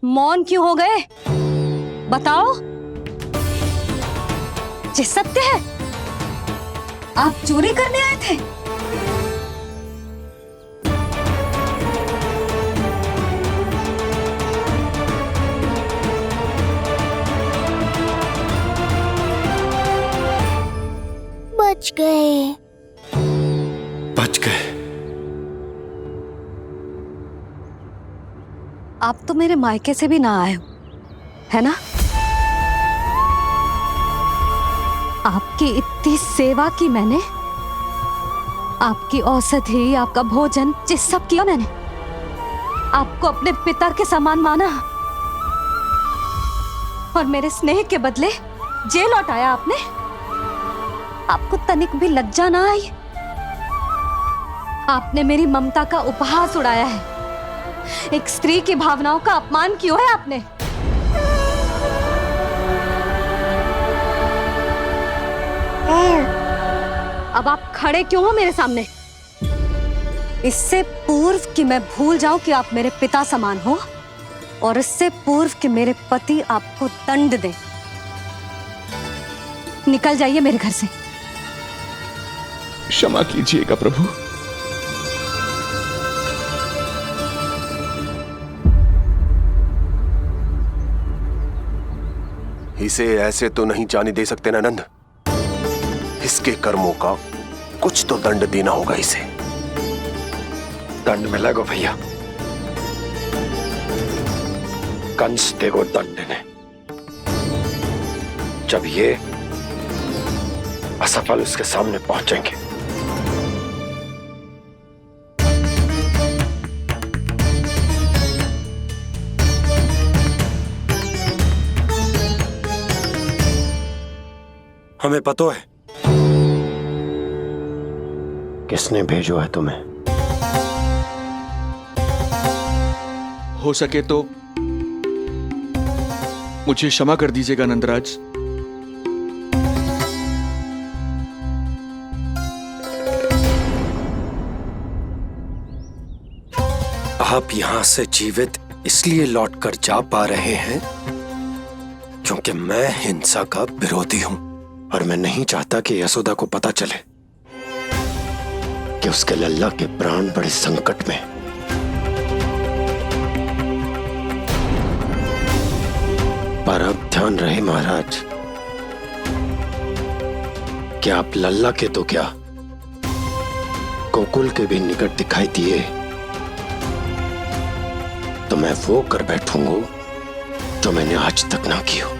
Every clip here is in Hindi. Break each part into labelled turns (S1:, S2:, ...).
S1: मौन क्यों हो गए? बताओ। ये सत्य है? आप चोरी करने आए थे?
S2: बच गए।
S3: बच गए।
S1: आप तो मेरे मायके से भी ना आए हो, है ना? आपकी इतनी सेवा की मैंने, आपकी औषधि, आपका भोजन, ये सब किया मैंने। आपको अपने पिता के समान माना और मेरे स्नेह के बदले जेल लौटाया आपने। आपको तनिक भी लज्जा ना आई? आपने मेरी ममता का उपहास उड़ाया है। एक स्त्री की भावनाओं का अपमान किया है आपने। अब आप खड़े क्यों हो मेरे सामने? इससे पूर्व कि मैं भूल जाऊं कि आप मेरे पिता समान हो, और इससे पूर्व कि मेरे पति आपको दंड दें, निकल जाइए मेरे घर से।
S3: क्षमा कीजिएगा प्रभु।
S4: इसे ऐसे तो नहीं जाने दे सकते ना नंद। इसके कर्मों का कुछ तो दंड देना होगा इसे।
S5: दंड मिलेगा भैया, कंस देगो दंड ने, जब ये असफल उसके सामने पहुंचेंगे। हमें पता है किसने भेजो है तुम्हें।
S3: हो सके तो मुझे क्षमा कर दीजिएगा नंदराज।
S5: आप यहां से जीवित इसलिए लौटकर जा पा रहे हैं क्योंकि मैं हिंसा का विरोधी हूं, और मैं नहीं चाहता कि यशोदा को पता चले कि उसके लल्ला के प्राण बड़े संकट में। पर अब ध्यान रहे महाराज कि आप लल्ला के तो क्या, गोकुल के भी निकट दिखाई दिए तो मैं वो कर बैठूंगा जो मैंने आज तक ना की हो।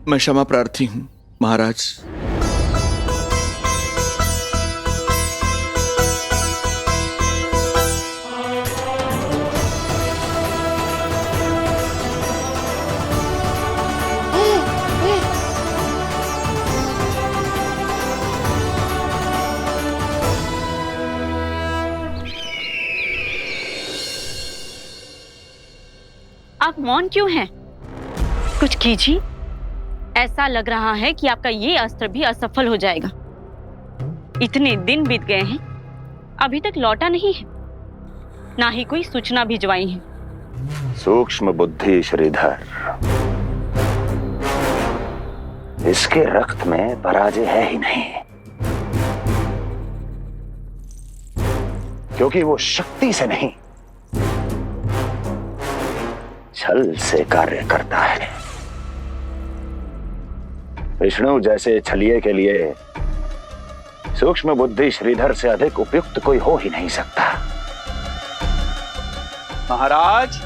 S3: मैं क्षमा प्रार्थी हूं महाराज।
S6: आप मौन क्यों हैं? कुछ कीजिए। ऐसा लग रहा है कि आपका ये अस्त्र भी असफल हो जाएगा। इतने दिन बीत गए हैं, अभी तक लौटा नहीं है, ना ही कोई सूचना भिजवाई है।
S4: सूक्ष्म बुद्धि श्रीधर, इसके रक्त में पराजय है ही नहीं, क्योंकि वो शक्ति से नहीं छल से कार्य करता है। विष्णु जैसे छलिए के लिए सूक्ष्म बुद्धि श्रीधर से अधिक उपयुक्त कोई हो ही नहीं सकता।
S3: महाराज,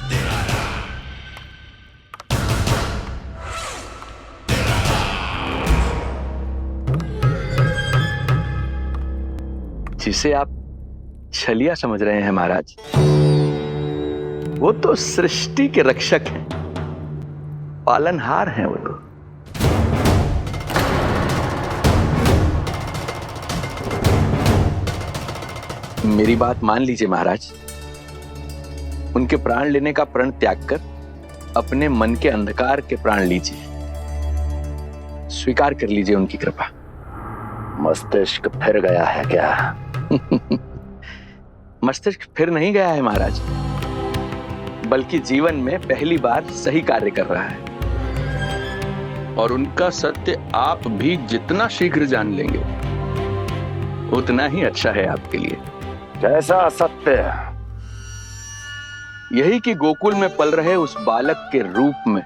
S3: जिसे आप छलिया समझ रहे हैं महाराज, वो तो सृष्टि के रक्षक हैं, पालनहार हैं वो तो। मेरी बात मान लीजिए महाराज, उनके प्राण लेने का प्रण त्याग कर अपने मन के अंधकार के प्राण लीजिए, स्वीकार कर लीजिए उनकी कृपा।
S4: मस्तिष्क फिर गया है क्या?
S3: मस्तिष्क फिर नहीं गया है महाराज, बल्कि जीवन में पहली बार सही कार्य कर रहा है। और उनका सत्य आप भी जितना शीघ्र जान लेंगे उतना ही अच्छा है आपके लिए।
S7: कैसा सत्य?
S3: यही कि गोकुल में पल रहे उस बालक के रूप में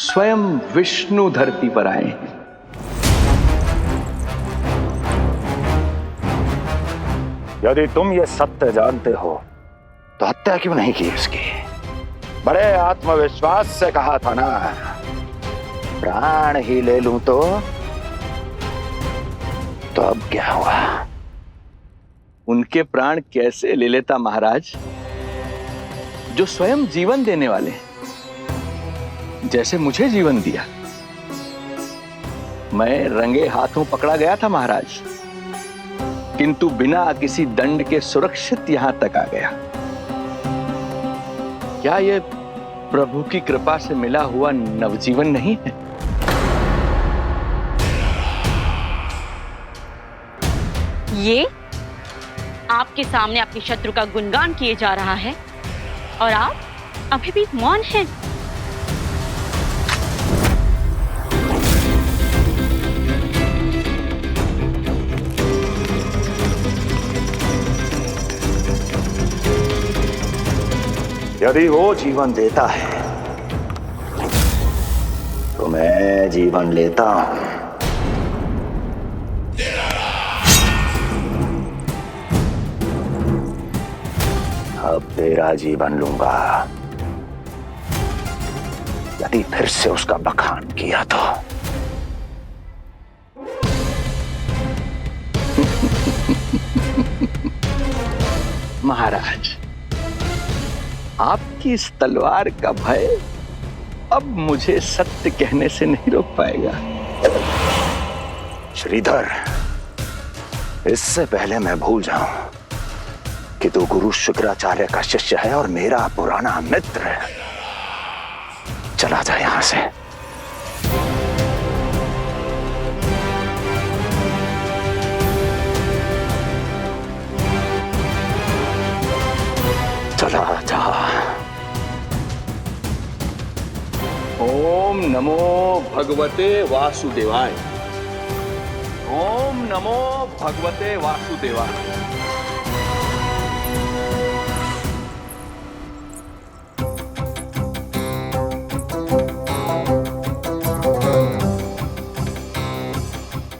S3: स्वयं विष्णु धरती पर आए हैं।
S7: यदि तुम ये सत्य जानते हो तो हत्या क्यों नहीं की उसकी? बड़े आत्मविश्वास से कहा था ना, प्राण ही ले लूं तो अब क्या हुआ?
S3: उनके प्राण कैसे ले लेता महाराज, जो स्वयं जीवन देने वाले हैं, जैसे मुझे जीवन दिया। मैं रंगे हाथों पकड़ा गया था महाराज, किंतु बिना किसी दंड के सुरक्षित यहां तक आ गया। क्या यह प्रभु की कृपा से मिला हुआ नवजीवन नहीं है?
S6: ये आपके सामने आपके शत्रु का गुणगान किए जा रहा है और आप अभी भी मौन हैं।
S7: यदि वो जीवन देता है तो मैं जीवन लेता हूं। अब तेरा जीवन लूंगा यदि फिर से उसका बखान किया तो।
S3: महाराज, आपकी इस तलवार का भय अब मुझे सत्य कहने से नहीं रोक पाएगा।
S7: श्रीधर, इससे पहले मैं भूल जाऊं कि तू गुरु शुक्राचार्य का शिष्य है और मेरा पुराना मित्र है, चला जा यहां से। चला जा।
S3: ओम नमो भगवते वासुदेवाय। ओम नमो भगवते वासुदेवाय।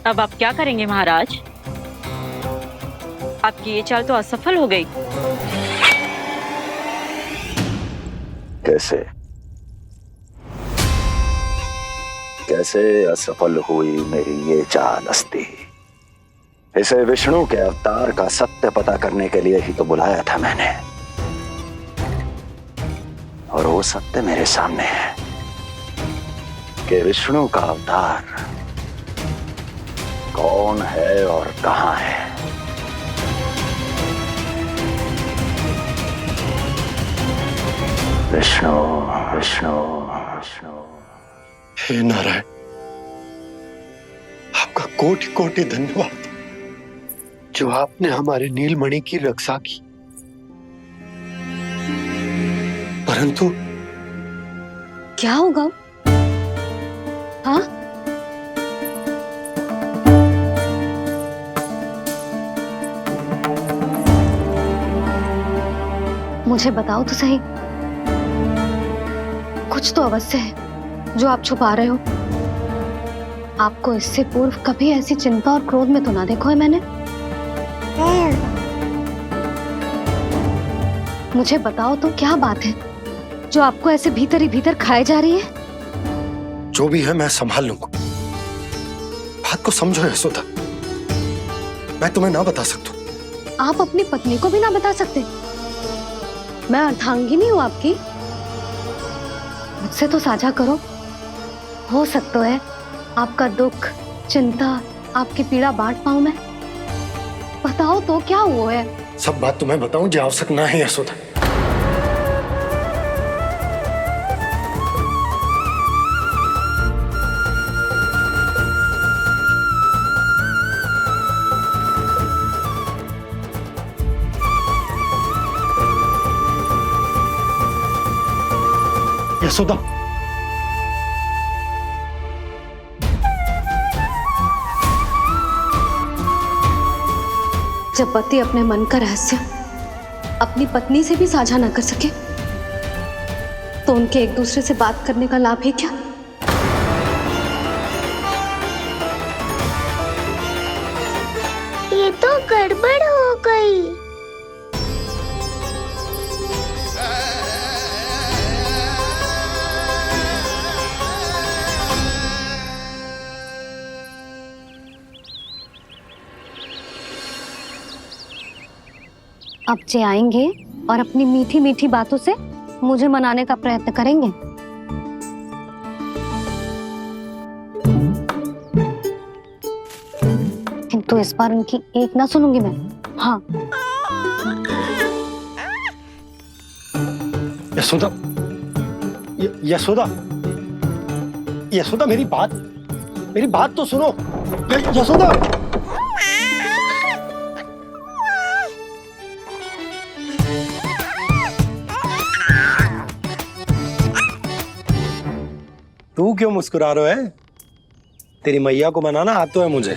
S6: अब आप क्या करेंगे महाराज? आपकी ये चाल तो असफल हो गई।
S7: कैसे कैसे असफल हुई मेरी ये चाल अस्ति? इसे विष्णु के अवतार का सत्य पता करने के लिए ही तो बुलाया था मैंने, और वो सत्य मेरे सामने है कि विष्णु का अवतार कौन है और कहां है। विष्णु विष्णु विष्णु।
S5: हे नारायण, आपका कोटि कोटि धन्यवाद जो आपने हमारे नीलमणि की रक्षा की। परंतु
S1: क्या होगा? हाँ, मुझे बताओ तो सही, कुछ तो अवश्य है जो आप छुपा रहे हो। आपको इससे पूर्व कभी ऐसी चिंता और क्रोध में तो ना देखो है मैंने। मुझे बताओ तो क्या बात है जो आपको ऐसे भीतर ही भीतर खाए जा रही है?
S5: जो भी है मैं संभाल लूंगा। बात को समझो यशोदा, मैं तुम्हें ना बता सकता।
S1: आप अपनी पत्नी को भी ना बता सकते? मैं अर्धांगिनी हूँ आपकी, मुझसे तो साझा करो। हो सकता है आपका दुख, चिंता, आपकी पीड़ा बांट पाऊं मैं। बताओ तो क्या हुआ है?
S5: सब बात तुम्हें बताऊं जो आवश्यक ना है यशोदा। यशोदा,
S1: जब पति अपने मन का रहस्य अपनी पत्नी से भी साझा न कर सके तो उनके एक दूसरे से बात करने का लाभ है क्या?
S2: ये तो गड़बड़ हो गई।
S1: अब जे आएंगे और अपनी मीठी मीठी बातों से मुझे मनाने का प्रयत्न करेंगे। किंतु इस बार उनकी एक ना सुनूंगी मैं। हाँ,
S5: यशोदा, यशोदा, यशोदा, मेरी बात तो सुनो। यशोदा, तू क्यों मुस्कुरा रहे है? तेरी मैया को मनाना आता है मुझे,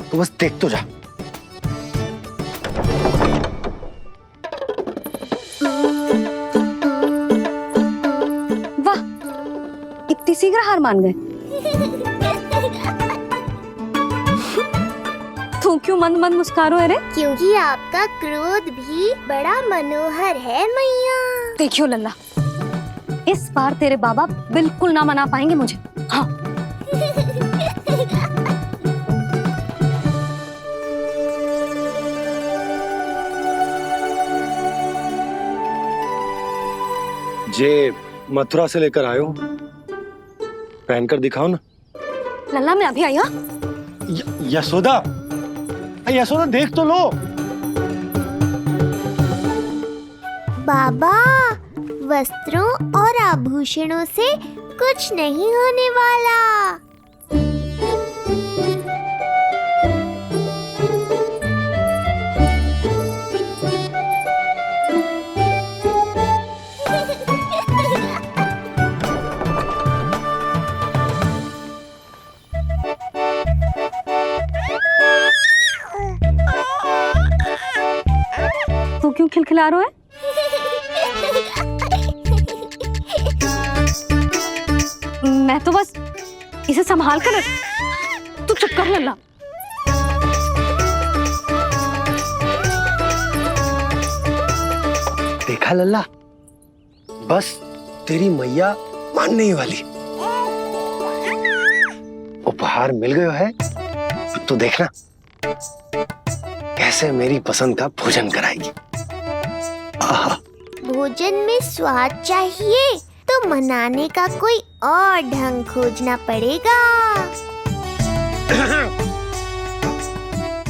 S5: तू बस देख तो जा।
S1: वाह, इतनी शीघ्र हार मान गए। तू क्यों मंद मंद मुस्कुरा रहे रे?
S2: क्योंकि आपका क्रोध भी बड़ा मनोहर है मैया।
S1: देखियो लल्ला, इस बार तेरे बाबा बिल्कुल ना मना पाएंगे मुझे। हाँ,
S5: जे मथुरा से लेकर आयो, पहनकर दिखाओ ना।
S1: लल्ला मैं अभी आई। हाँ,
S5: यशोदा, यशोदा देख तो लो।
S2: बाबा, वस्त्रों और आभूषणों से कुछ नहीं होने वाला।
S1: तू क्यों खिलखिला रहा है? मैं तो बस इसे संभाल कर तू चुप कर लल्ला।
S5: देखा लल्ला, बस तेरी मैया मानने ही वाली। उपहार मिल गयो है, अब तो देखना कैसे मेरी पसंद का भोजन कराएगी। आहा,
S2: भोजन में स्वाद चाहिए तो मनाने का कोई और ढंग खोजना पड़ेगा।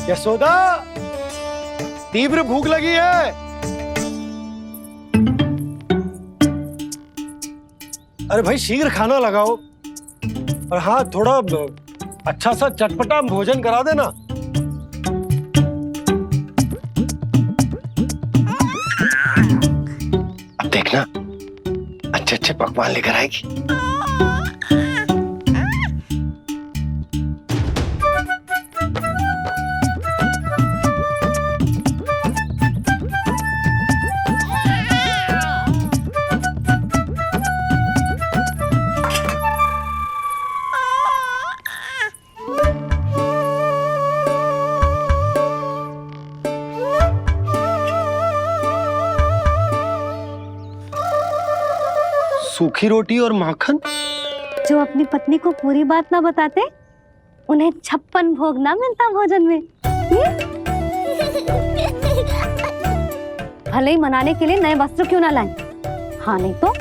S5: यशोदा, तीव्र भूख लगी है। अरे भाई शीघ्र खाना लगाओ, और हाँ थोड़ा अच्छा सा चटपटा भोजन करा देना। अब देखना अच्छे अच्छे पकवान लेकर आएगी। सूखी रोटी और माखन।
S1: जो अपनी पत्नी को पूरी बात ना बताते उन्हें 56 भोग ना मिलता भोजन में। भले ही मनाने के लिए नए वस्त्र क्यों ना लाएं, हाँ नहीं तो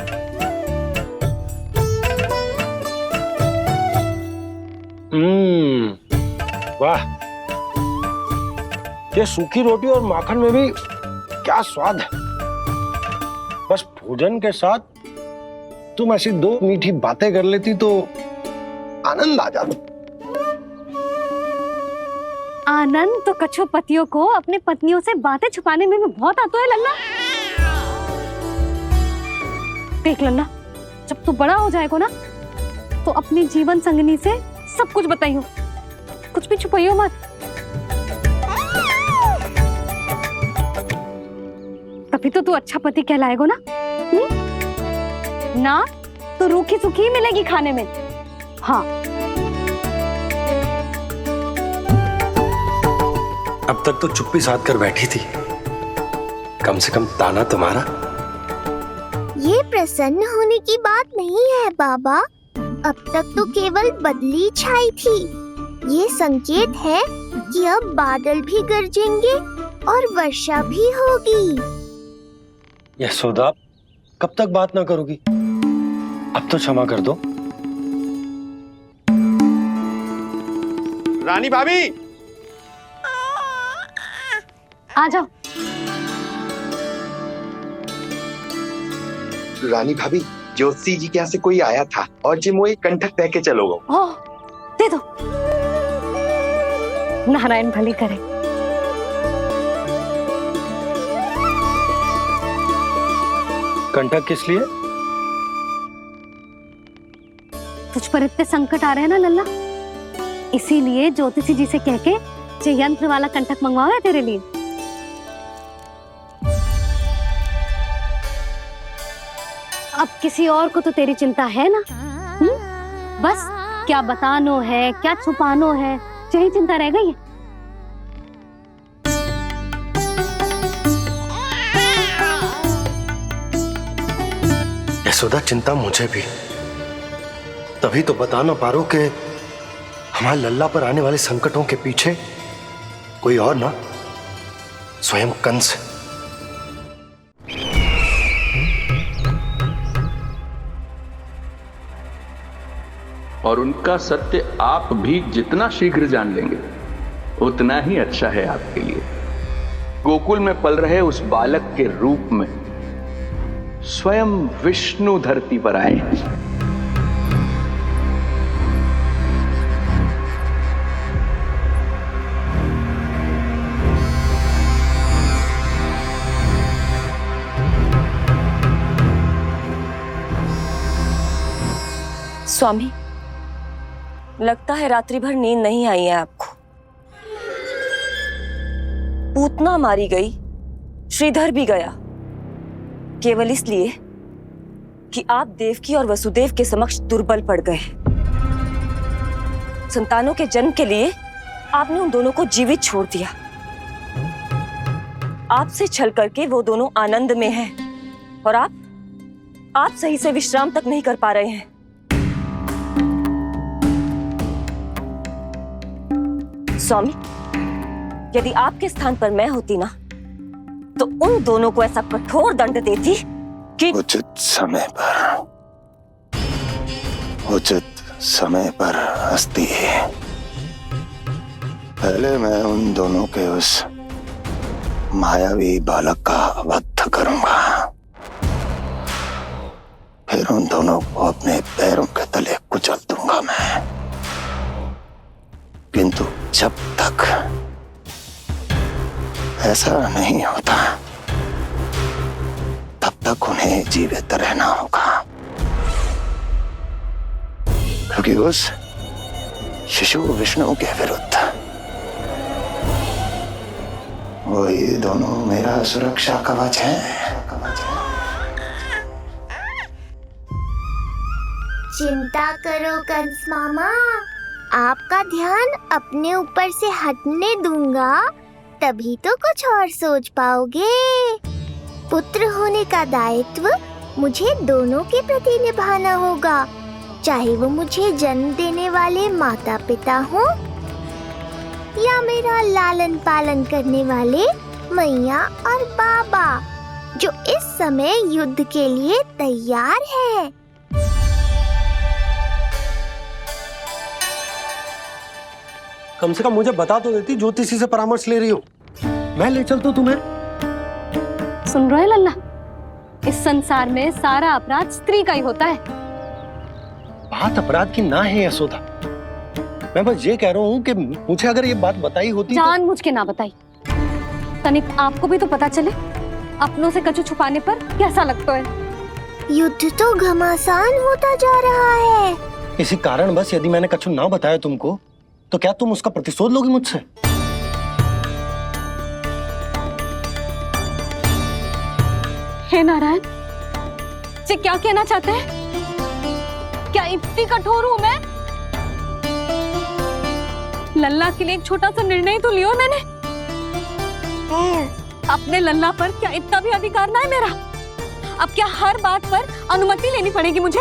S5: वाह, ये सूखी रोटी और माखन में भी क्या स्वाद है। बस भोजन के साथ तुम ऐसी दो मीठी बातें कर लेती तो आनंद आ जाता।
S1: आनंद तो कछुआ पतियों को अपने पत्नियों से बातें छुपाने में भी बहुत आता है लल्ला। देख लल्ला, जब तू बड़ा हो जाएगा ना तो अपनी जीवन संगनी से सब कुछ बताइयो, कुछ भी छुपाइयो मत। तभी तो तू अच्छा पति कहलाएगा ना। ना तो रूखी सूखी मिलेगी खाने में। हाँ,
S5: अब तक तो चुप्पी साध कर बैठी थी, कम से कम ताना तुम्हारा।
S2: ये प्रसन्न होने की बात नहीं है बाबा, अब तक तो केवल बदली छाई थी। ये संकेत है कि अब बादल भी गरजेंगे और वर्षा भी होगी।
S5: यशोदा, कब तक बात ना करोगी? अब तो क्षमा कर दो।
S4: रानी भाभी,
S1: आ जाओ।
S8: रानी भाभी, ज्योति जी के यहाँ से कोई आया था और जी मुझे कंठक दे के चलो गो।
S1: ओह, दे दो। नारायण भली करे।
S5: कंठक किस लिए?
S1: तुझ पर इतने संकट आ रहे हैं ना लल्ला, इसीलिए ज्योतिषी जी से कह के जो यंत्र वाला कंठक मंगवाओ है तेरे लिए। अब किसी और को तो तेरी चिंता है ना? बस क्या बतानो है, क्या छुपानो है, यही चिंता रह गई है।
S5: यशोदा, चिंता मुझे भी, तभी तो बता ना पा रहा हूं कि हमारे लल्ला पर आने वाले संकटों के पीछे कोई और ना, स्वयं कंस।
S3: और उनका सत्य आप भी जितना शीघ्र जान लेंगे उतना ही अच्छा है आपके लिए। गोकुल में पल रहे उस बालक के रूप में स्वयं विष्णु धरती पर आए।
S9: स्वामी, लगता है रात्रि भर नींद नहीं आई है आपको। पूतना मारी गई, श्रीधर भी गया, केवल इसलिए कि आप देवकी और वसुदेव के समक्ष दुर्बल पड़ गए। संतानों के जन्म के लिए आपने उन दोनों को जीवित छोड़ दिया। आपसे छल करके वो दोनों आनंद में हैं और आप सही से विश्राम तक नहीं कर पा रहे हैं। स्वामी, यदि आपके स्थान पर मैं होती ना तो उन दोनों को ऐसा कठोर दंड देती कि
S7: उचित समय पर हस्ती। पहले मैं उन दोनों के उस मायावी बालक का वध करूंगा, फिर उन दोनों को अपने पैरों के तले कुचल दूंगा मैं। किंतु जब तक ऐसा नहीं होता तब तक उन्हें जीवित रहना होगा, क्योंकि उस शिशु विष्णु के विरुद्ध वही दोनों मेरा सुरक्षा कवच है।
S2: चिंता करो कंस मामा, आपका ध्यान अपने ऊपर से हटने दूंगा, तभी तो कुछ और सोच पाओगे। पुत्र होने का दायित्व मुझे दोनों के प्रति निभाना होगा, चाहे वो मुझे जन्म देने वाले माता पिता हों या मेरा लालन पालन करने वाले मैया और बाबा, जो इस समय युद्ध के लिए तैयार है।
S5: कम से कम मुझे बता तो देती, ज्योतिषी से परामर्श ले रही हो, मैं ले चलता तुम्हें।
S1: सुन रहे लल्ला, इस संसार में सारा अपराध स्त्री का ही होता है।
S5: बात अपराध की ना है यशोदा, मैं बस ये कह रहा हूँ कि मुझे अगर ये बात बताई होती
S1: जानबूझ के ना बताई। तनिक आपको भी तो पता चले अपनों से कछु छुपाने पर कैसा लगता है।
S2: युद्ध तो घमासान होता जा रहा है।
S10: इसी कारण बस यदि मैंने कछु ना बताया तुमको तो क्या तुम उसका प्रतिशोध लोगी मुझसे?
S1: हे नारायण, जी क्या कहना चाहते हैं? क्या इतनी कठोर हूं मैं? लल्ला के लिए एक छोटा सा निर्णय तो लियो मैंने। अपने लल्ला पर क्या इतना भी अधिकार ना है मेरा? अब क्या हर बात पर अनुमति लेनी पड़ेगी मुझे?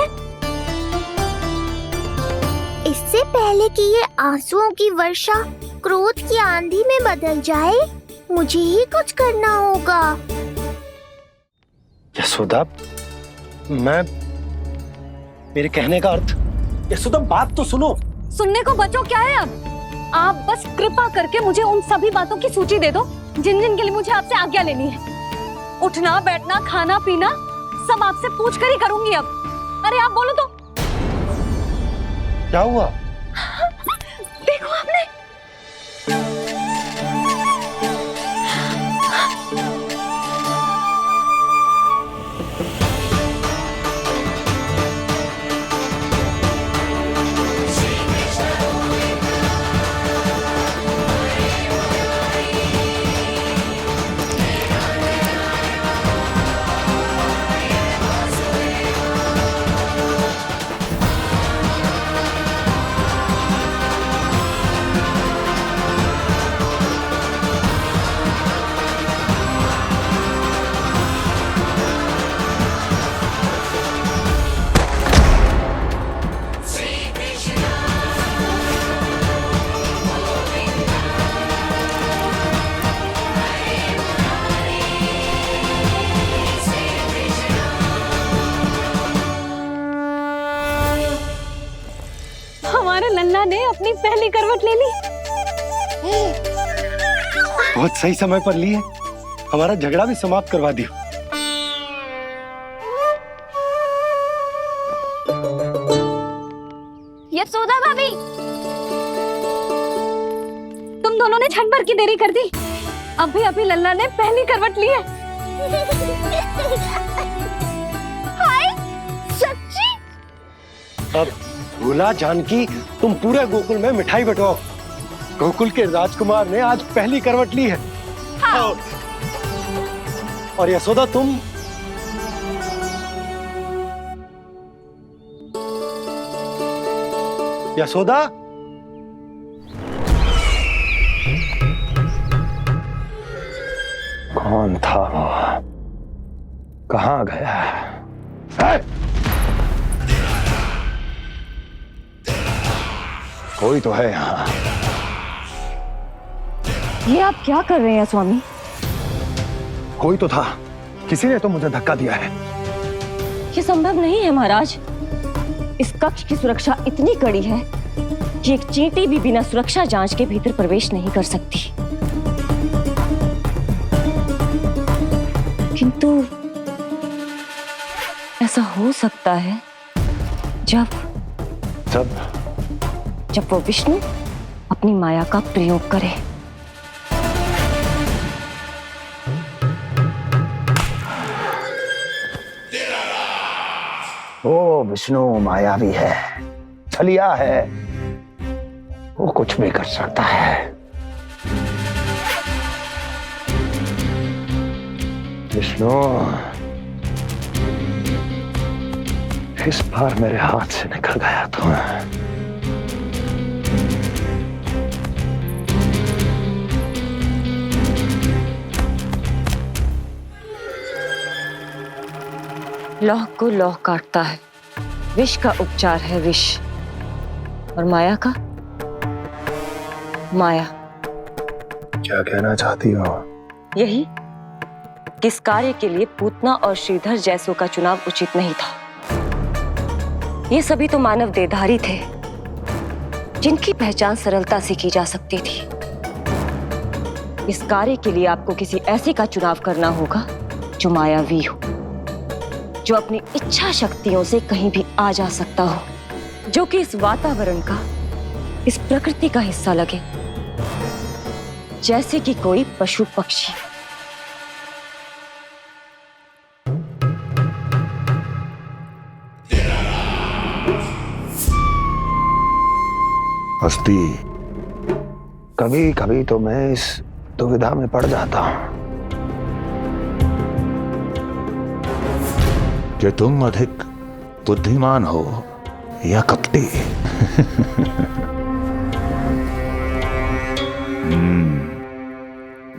S2: इससे पहले कि ये आंसुओं की वर्षा क्रोध की आंधी में बदल जाए, मुझे ही कुछ करना होगा।
S10: यशोदा, मेरे कहने का अर्थ। यशोदा, बात तो सुनो।
S1: सुनने को बचो क्या है अब? आप बस कृपा करके मुझे उन सभी बातों की सूची दे दो जिन जिन के लिए मुझे आपसे आज्ञा लेनी है। उठना, बैठना, खाना, पीना सब आपसे पूछ कर ही करूंगी अब। अरे आप बोलो तो।
S10: क्या हुआ?
S1: देखो आपने। हमारे लल्ला ने अपनी पहली करवट ले ली।
S10: बहुत सही समय पर ली है। हमारा झगड़ा भी समाप्त करवा दियो।
S1: यशोदा भाभी, तुम दोनों ने क्षण भर की देरी कर दी। अभी अभी लल्ला ने पहली करवट ली है।
S2: हाय, सच्ची?
S10: अब भूला जानकी, तुम पूरे गोकुल में मिठाई बंटवाओ। गोकुल के राजकुमार ने आज पहली करवट ली है।
S2: हाँ।
S10: और यशोदा, तुम यशोदा,
S7: कौन था वो? कहाँ गया है? कोई तो है यहाँ।
S9: ये आप क्या कर रहे हैं स्वामी?
S7: कोई तो था, किसी ने तो मुझे धक्का दिया है।
S9: ये संभव नहीं है महाराज। इस कक्ष की सुरक्षा इतनी कड़ी है कि एक चींटी भी बिना सुरक्षा जांच के भीतर प्रवेश नहीं कर सकती। किंतु ऐसा हो सकता है जब वो विष्णु अपनी माया का प्रयोग करे।
S7: वो विष्णु मायावी है, छलिया है, वो कुछ भी कर सकता है। विष्णु इस बार मेरे हाथ से निकल गया तो
S9: लौह को लौह काटता है। विष का उपचार है विष, और माया का माया।
S7: क्या कहना चाहती हो?
S9: यही कि इस कार्य के लिए पूतना और श्रीधर जैसों का चुनाव उचित नहीं था। ये सभी तो मानव देहधारी थे जिनकी पहचान सरलता से की जा सकती थी। इस कार्य के लिए आपको किसी ऐसे का चुनाव करना होगा जो मायावी हो, जो अपनी इच्छा शक्तियों से कहीं भी आ जा सकता हो, जो कि इस वातावरण का, इस प्रकृति का हिस्सा लगे, जैसे कि कोई पशु पक्षी।
S7: हस्ती, कभी कभी तो मैं इस दुविधा में पड़ जाता हूं कि तुम अधिक बुद्धिमान हो या कपटी।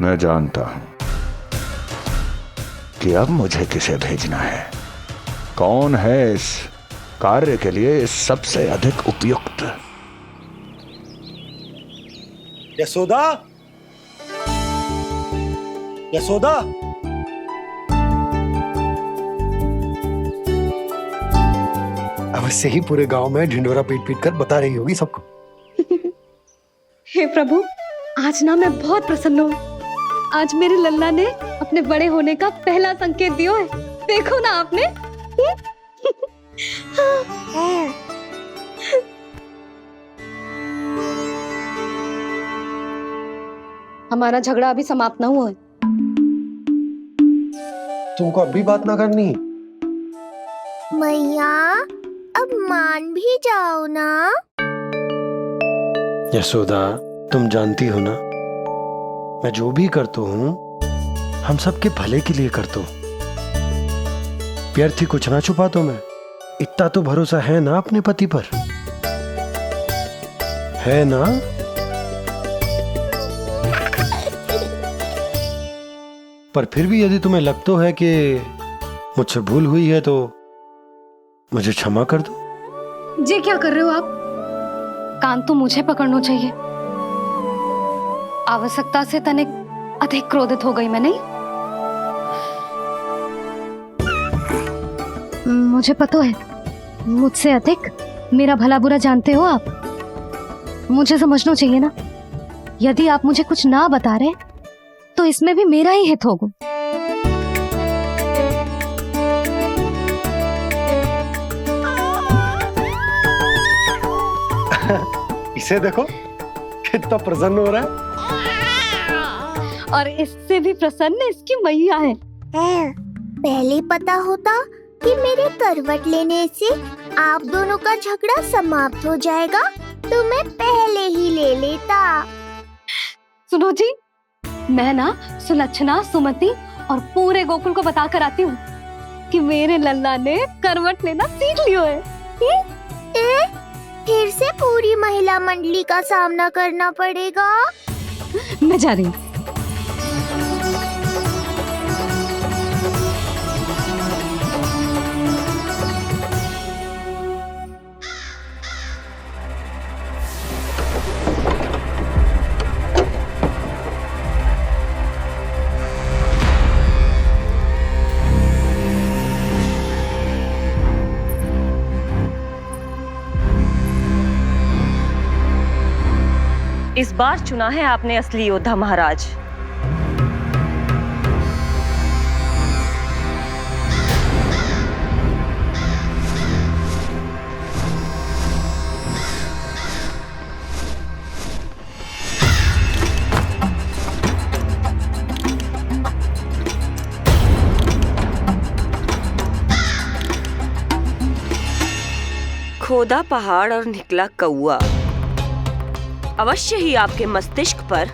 S7: मैं जानता हूं कि अब मुझे किसे भेजना है, कौन है इस कार्य के लिए सबसे अधिक उपयुक्त।
S10: यशोदा, यशोदा, अवश्य ही पूरे गांव में ढिंडोरा पीट पीट कर बता रही होगी सबको।
S1: हे प्रभु, आज ना मैं बहुत प्रसन्न हूँ। आज मेरे लल्ला ने अपने बड़े होने का पहला संकेत दिया है। देखो ना आपने। हमारा झगड़ा अभी समाप्त ना हुआ है।
S10: तुमको अब भी बात ना करनी?
S2: मैया, अब मान भी जाओ ना।
S10: यशोदा, तुम जानती हो ना, मैं जो भी करता हूँ हम सबके भले के लिए करता हूँ। व्यर्थ ही कुछ ना छुपा तो मैं। इतना तो भरोसा है ना अपने पति पर, है ना? पर फिर भी यदि तुम्हें लगता है कि मुझसे भूल हुई है तो मुझे क्षमा कर दो।
S1: जी क्या कर रहे हो आप? कान तो मुझे पकड़ना चाहिए। आवश्यकता से तनिक अधिक क्रोधित हो गई मैं, नहीं? मुझे पता है, मुझसे अधिक मेरा भला बुरा जानते हो आप। मुझे समझना चाहिए ना, यदि आप मुझे कुछ ना बता रहे तो इसमें भी मेरा ही हित होगा।
S10: इसे देखो कितना प्रसन्न हो रहा है।
S1: और इससे भी प्रसन्न इसकी मैया है।
S2: पहले पता होता कि मेरे करवट लेने से आप दोनों का झगड़ा समाप्त हो जाएगा तो मैं पहले ही ले लेता।
S1: सुनो जी, मैं ना सुलक्षणा, सुमति और पूरे गोकुल को बता कर आती हूँ कि मेरे लल्ला ने करवट लेना सीख लियो है।
S2: फिर से पूरी महिला मंडली का सामना करना पड़ेगा।
S1: मैं जा रही हूँ।
S9: इस बार चुना है आपने असली योद्धा महाराज। खोदा पहाड़ और निकला कौआ। अवश्य ही आपके मस्तिष्क पर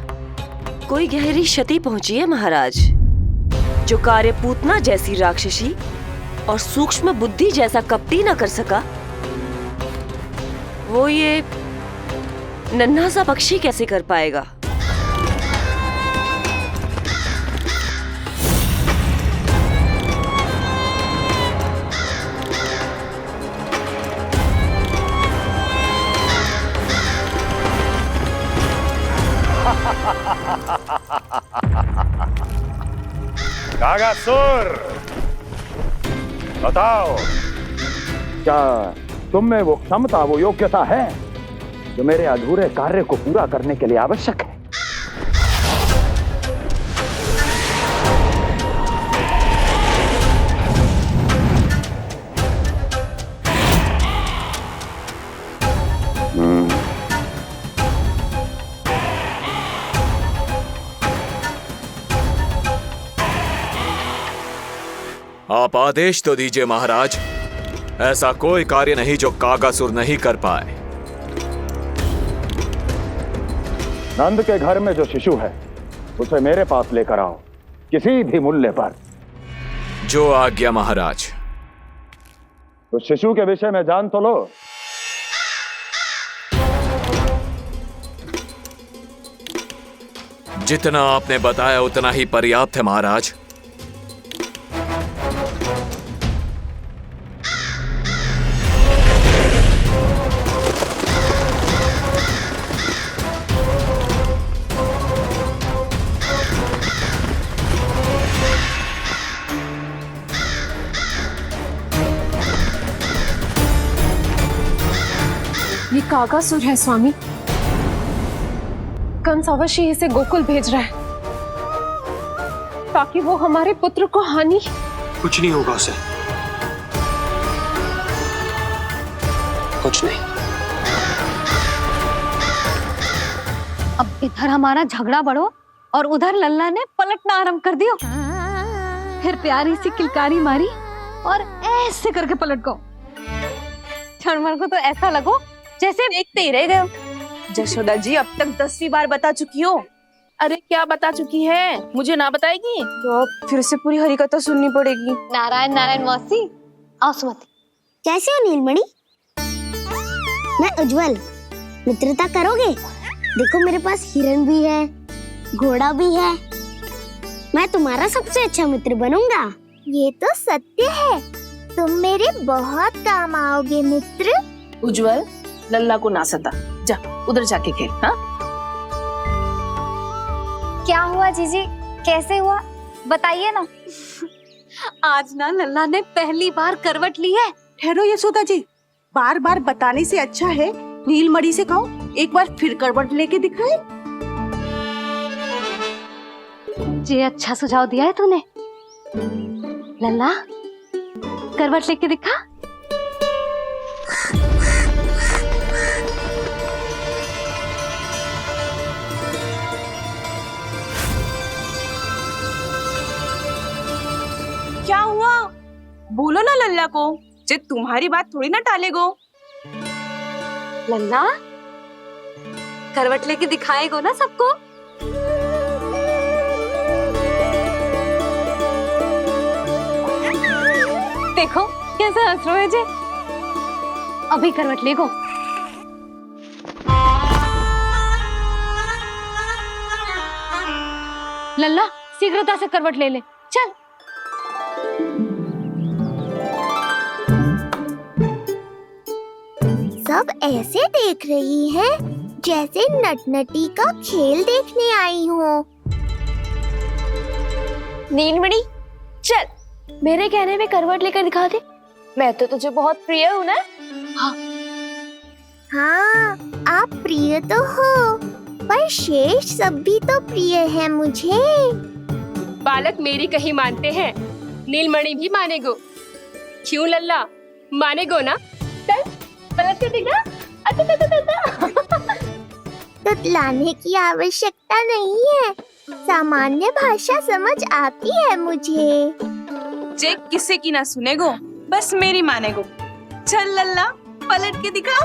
S9: कोई गहरी क्षति पहुंची है महाराज। जो कार्य पूतना जैसी राक्षसी और सूक्ष्म बुद्धि जैसा कपटी न कर सका, वो ये नन्हा सा पक्षी कैसे कर पाएगा?
S7: कागासुर, बताओ, क्या तुम में वो क्षमता, वो योग्यता है जो मेरे अधूरे कार्य को पूरा करने के लिए आवश्यक है?
S11: आप आदेश तो दीजिए महाराज। ऐसा कोई कार्य नहीं जो कागासुर नहीं कर पाए।
S7: नंद के घर में जो शिशु है उसे मेरे पास लेकर आओ, किसी भी मूल्य पर।
S11: जो आज्ञा महाराज।
S7: तो शिशु के विषय में जान तो लो।
S11: जितना आपने बताया उतना ही पर्याप्त है महाराज।
S12: ये कागासुर है स्वामी। कंस अवश्य इसे गोकुल भेज रहा है ताकि वो हमारे पुत्र को हानि।
S10: कुछ नहीं होगा उसे, कुछ नहीं।
S1: अब इधर हमारा झगड़ा बढ़ो और उधर लल्ला ने पलटना आरंभ कर दियो। फिर प्यारी सी किलकारी मारी और ऐसे करके पलट गो। क्षणभर को तो ऐसा लगो जैसे
S12: देखते ही रह गए। जशोदा जी अब तक 10वीं बार बता चुकी हो।
S13: अरे क्या बता चुकी है, मुझे ना बताएगी?
S12: तो अब फिर से पूरी हरिकथा सुननी पड़ेगी।
S1: नारायण नारायण मौसी, आओ सुमति।
S2: कैसे हो नीलमणि? मैं उज्जवल, मित्रता करोगे? देखो मेरे पास हिरन भी है, घोड़ा भी है। मैं तुम्हारा सबसे अच्छा मित्र बनूंगा। ये तो सत्य है, तुम मेरे बहुत काम आओगे मित्र।
S13: उज्जवल, लल्ला को ना सता, जा उधर जाके खेल। हाँ,
S2: क्या हुआ जीजी, कैसे हुआ बताइए ना।
S1: आज ना लल्ला ने पहली बार करवट ली है।
S12: ठहरो यशोदा जी, बार बार बताने से अच्छा है नीलमणि से कहो एक बार फिर करवट लेके दिखाए।
S1: ये अच्छा सुझाव दिया है तूने। लल्ला करवट लेके दिखा।
S12: क्या हुआ? बोलो ना लल्ला को, जे तुम्हारी बात थोड़ी ना टालेगो।
S1: लल्ला करवट लेके दिखाएगो ना सबको। देखो कैसे हंस रहे जे। अभी करवट लेगो। लल्ला शीघ्रता से करवट ले ले, चल।
S2: सब ऐसे देख रही है जैसे नटनटी का खेल देखने आई हो।
S12: नीलमणि चल, मेरे कहने में करवट लेकर दिखा दे। मैं तो तुझे बहुत प्रिय हूँ ना।
S2: हाँ, आप प्रिय तो हो, पर शेष सब भी तो प्रिय है मुझे।
S12: बालक मेरी कहीं मानते हैं, नीलमणि भी मानेगो। क्यों लल्ला, मानेगो ना? चल पलट के दिखा।
S2: तुतलाने की आवश्यकता नहीं है, सामान्य भाषा समझ आती है मुझे।
S12: जे किसी की ना सुनेगो, बस मेरी मानेगो। चल लल्ला पलट के दिखा।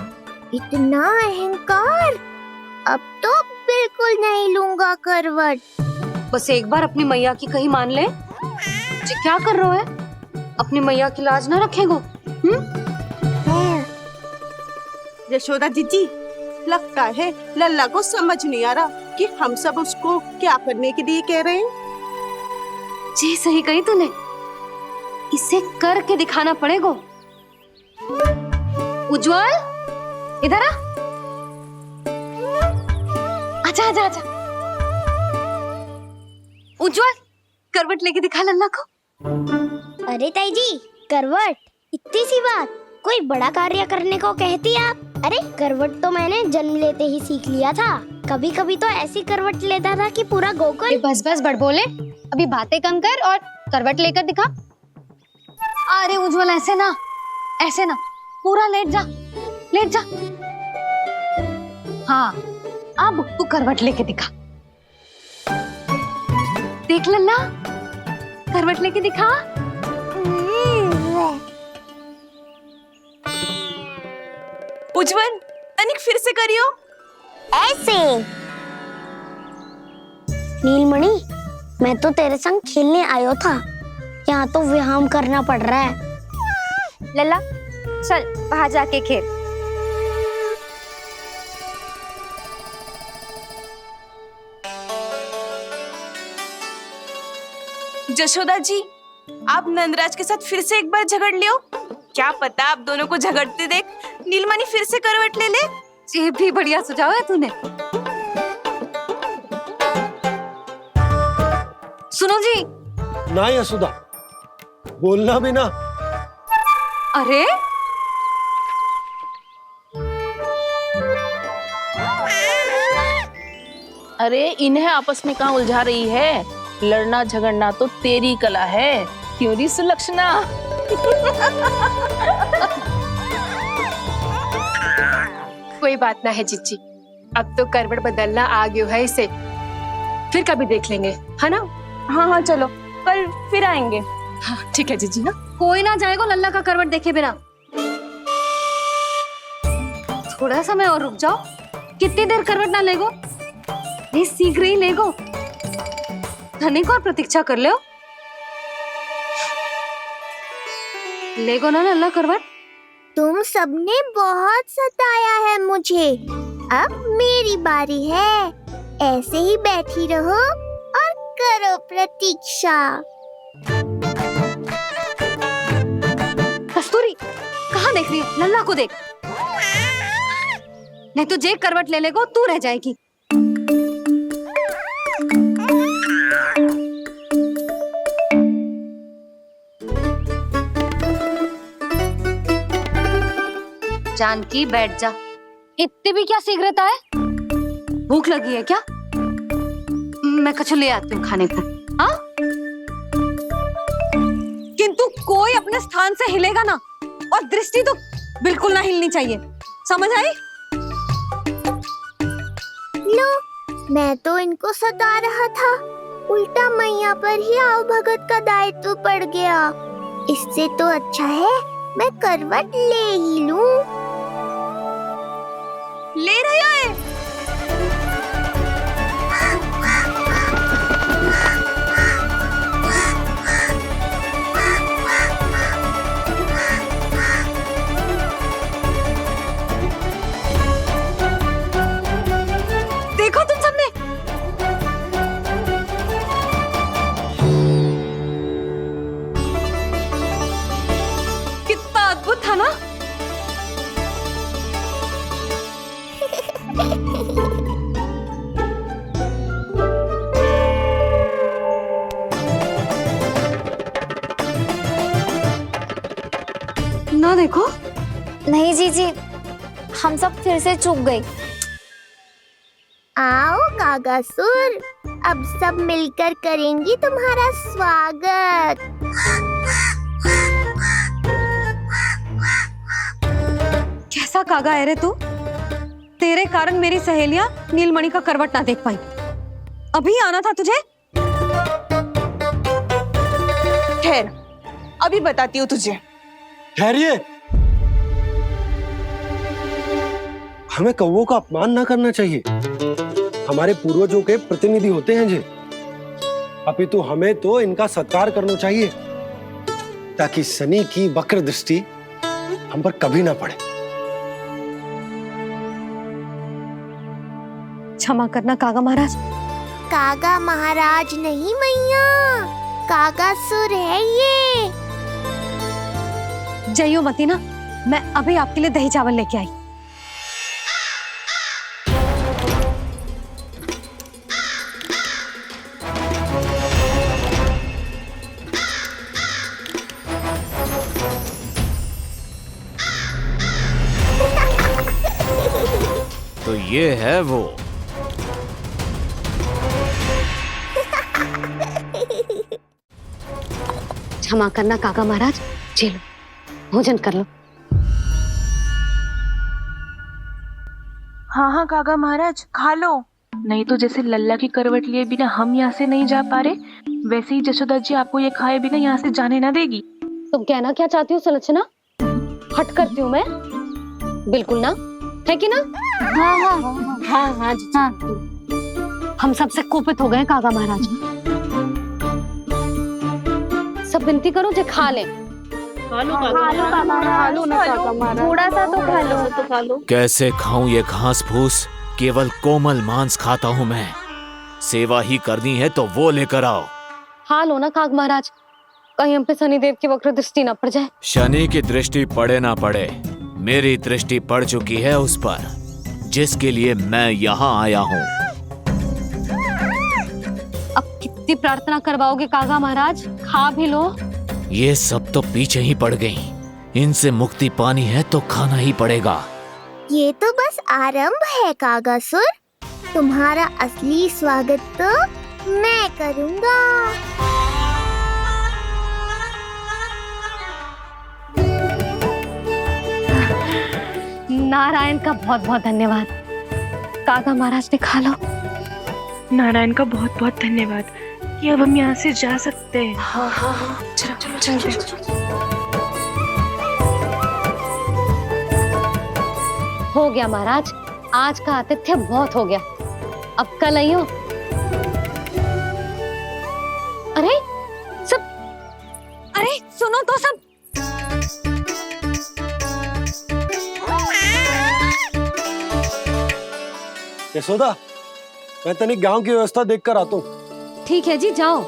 S2: इतना अहंकार, अब तो बिल्कुल नहीं लूंगा करवट।
S1: बस एक बार अपनी मैया की कहीं मान ले। जी क्या कर रहे हो? अपनी मैया की लाज ना रखेगो।
S12: यशोदा जीजी, लगता है लल्ला को समझ नहीं आ रहा कि हम सब उसको क्या करने के लिए कह रहे हैं।
S1: जी सही कही तूने, इसे करके दिखाना पड़ेगा। उज्जवल इधर आ। आजा आजा आजा। उज्जवल करवट लेके दिखा लल्ला को।
S2: अरे ताई जी, करवट? इतनी सी बात, कोई बड़ा कार्य करने को कहती आप? अरे करवट तो मैंने जन्म लेते ही सीख लिया था। कभी कभी तो ऐसी करवट लेता था कि पूरा गोकुल।
S1: बस बस बड़ बोले, अभी बातें कम कर और करवट लेकर दिखा। अरे उज्जवल ऐसे ना, ऐसे ना, पूरा लेट जा, लेट जा। हाँ अब तू करवट लेके दिखा। देख लल्ला, करवट लेके दिखा।
S12: उज्जवल तनिक फिर से करियो।
S2: ऐसे नीलमणि, मैं तो तेरे संग खेलने आयो था, यहाँ तो व्यायाम करना पड़ रहा है।
S1: लल्ला चल बाहर जाके खेल।
S12: जशोदा जी, आप नंदराज के साथ फिर से एक बार झगड़ लियो। क्या पता आप दोनों को झगड़ते देख नीलमणि फिर से करवट ले ले।
S1: ये भी बढ़िया सुझाव है तूने। सुनो जी।
S10: ना यशोदा, बोलना भी ना।
S1: अरे
S13: अरे इन्हें आपस में कहाँ उलझा रही है? लड़ना झगड़ना तो तेरी कला है, क्यों री सुलक्षणा?
S14: कोई बात ना है जीजी, अब तो करवट बदलना आ गयो है इसे, फिर कभी देख लेंगे, है ना?
S6: हाँ हाँ चलो, कल फिर आएंगे।
S14: हाँ ठीक है जीजी। हाँ
S1: कोई ना जाएगा लल्ला का करवट देखे बिना। थोड़ा समय और रुक जाओ। कितनी देर करवट ना लेगो? ये शीघ्र ही लेगो। धनिक और प्रतीक्षा कर लो। लेगो ना लल्ला करवट।
S2: तुम सबने बहुत सताया है मुझे, अब मेरी बारी है। ऐसे ही बैठी रहो और करो प्रतीक्षा।
S1: कस्तूरी कहाँ देख रही है? लल्ला को देख, नहीं तो जे करवट ले लेगो तू रह जाएगी। जानकी बैठ जा। इतनी भी क्या शीघ्रता है? भूख लगी है क्या? मैं कछु ले आती हूँ खाने को। हाँ? किंतु कोई अपने स्थान से हिलेगा ना, और दृष्टि तो बिल्कुल ना हिलनी चाहिए, समझ आई?
S2: लो, मैं तो इनको सता रहा था, उल्टा मैया पर ही आओ भगत का दायित्व पड़ गया। इससे तो अच्छा है मैं करवट ले ही लूं।
S12: ले रहे हो?
S1: देखो तुम सबने, कितना अद्भुत था ना? ना देखो।
S2: नहीं जीजी, हम सब फिर से चूक गए। आओ कागासुर, अब सब मिलकर करेंगी तुम्हारा स्वागत।
S1: कैसा कागा है रे तू? तेरे कारण मेरी सहेलियां नीलमणि का करवट ना देख पाई। अभी आना था तुझे।
S12: ठहर, अभी बताती हूँ तुझे।
S10: ठहरिए, हमें कौवों का अपमान ना करना चाहिए। हमारे पूर्वजों के प्रतिनिधि होते हैं जी। अपितु हमें तो इनका सत्कार करना चाहिए, ताकि शनि की वक्र दृष्टि हम पर कभी ना पड़े।
S1: क्षमा करना कागा महाराज।
S2: कागा महाराज नहीं मैया, कागासुर है ये।
S1: जइयो मती ना, मैं अभी आपके लिए दही चावल लेके आई।
S11: तो ये है वो।
S1: क्षमा करना काका महाराज, चलो भोजन कर लो।
S15: हाँ हाँ काका महाराज, खा लो। नहीं तो जैसे लल्ला की करवट लिए बिना हम यहाँ से नहीं जा पा रहे, वैसे ही जशोदा जी आपको ये खाए बिना यहाँ से जाने ना देगी।
S1: तुम कहना क्या चाहती हो सुलक्षणा? हट करती हूँ मैं? बिल्कुल ना, है कि ना?
S6: हाँ हाँ हाँ हाँ हाँ।
S1: हम सबसे कुपित हो गए कागा महाराज। सब विनती करो जो खा ले।
S2: थोड़ा सा तो खा लो।
S11: कैसे खाऊं ये घास फूस? केवल कोमल मांस खाता हूं मैं। सेवा ही करनी है तो वो लेकर आओ।
S1: खा लो ना काग महाराज, कहीं हम पे शनिदेव की वक्र दृष्टि ना पड़ जाए।
S11: शनि की दृष्टि पड़े ना पड़े, मेरी दृष्टि पड़ चुकी है उस पर जिसके लिए मैं यहाँ आया हूँ।
S1: अब कितनी प्रार्थना करवाओगे कागा महाराज, खा भी लो।
S11: ये सब तो पीछे ही पड़ गई, इनसे मुक्ति पानी है तो खाना ही पड़ेगा।
S2: ये तो बस आरंभ है कागासुर, तुम्हारा असली स्वागत तो मैं करूँगा।
S1: नारायण का बहुत बहुत धन्यवाद। कागा महाराज ने खा लो।
S15: नारायण का बहुत बहुत धन्यवाद कि अब हम यहाँ से जा सकते हैं। चलो।
S1: हो गया महाराज, आज का आतिथ्य बहुत हो गया, अब कल आइयो। अरे सुनो तो सब।
S10: यशोदा, मैं तनिक गांव की व्यवस्था देखकर आता हूँ।
S1: ठीक है जी, जाओ।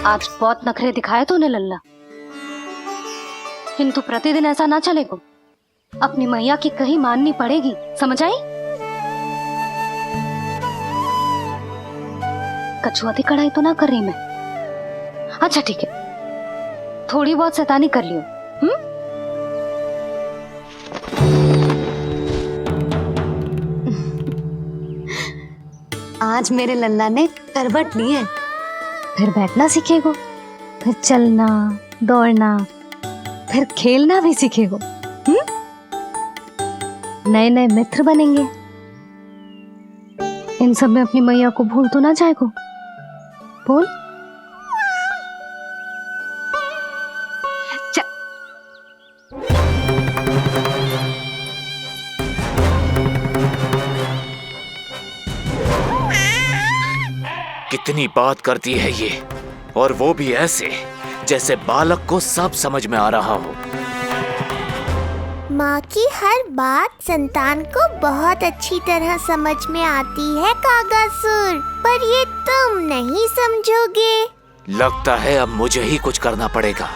S1: आज बहुत नखरे दिखाए तूने लल्ला, किंतु प्रतिदिन ऐसा ना चलेगा। अपनी मैया की कहीं माननी पड़ेगी, समझ आई? कछुआती कढ़ाई तो ना कर रही मैं। अच्छा ठीक है, थोड़ी बहुत शैतानी कर लियो। आज मेरे लल्ला ने करवट ली है, फिर बैठना सीखेगो, फिर चलना दौड़ना, फिर खेलना भी सीखेगो। नए नए मित्र बनेंगे। इन सब में अपनी मैया को भूल तो ना जाएगो। बोल।
S11: कितनी बात करती है ये, और वो भी ऐसे जैसे बालक को सब समझ में आ रहा हो।
S2: माँ की हर बात संतान को बहुत अच्छी तरह समझ में आती है कागासुर, पर ये तुम नहीं समझोगे।
S11: लगता है अब मुझे ही कुछ करना पड़ेगा।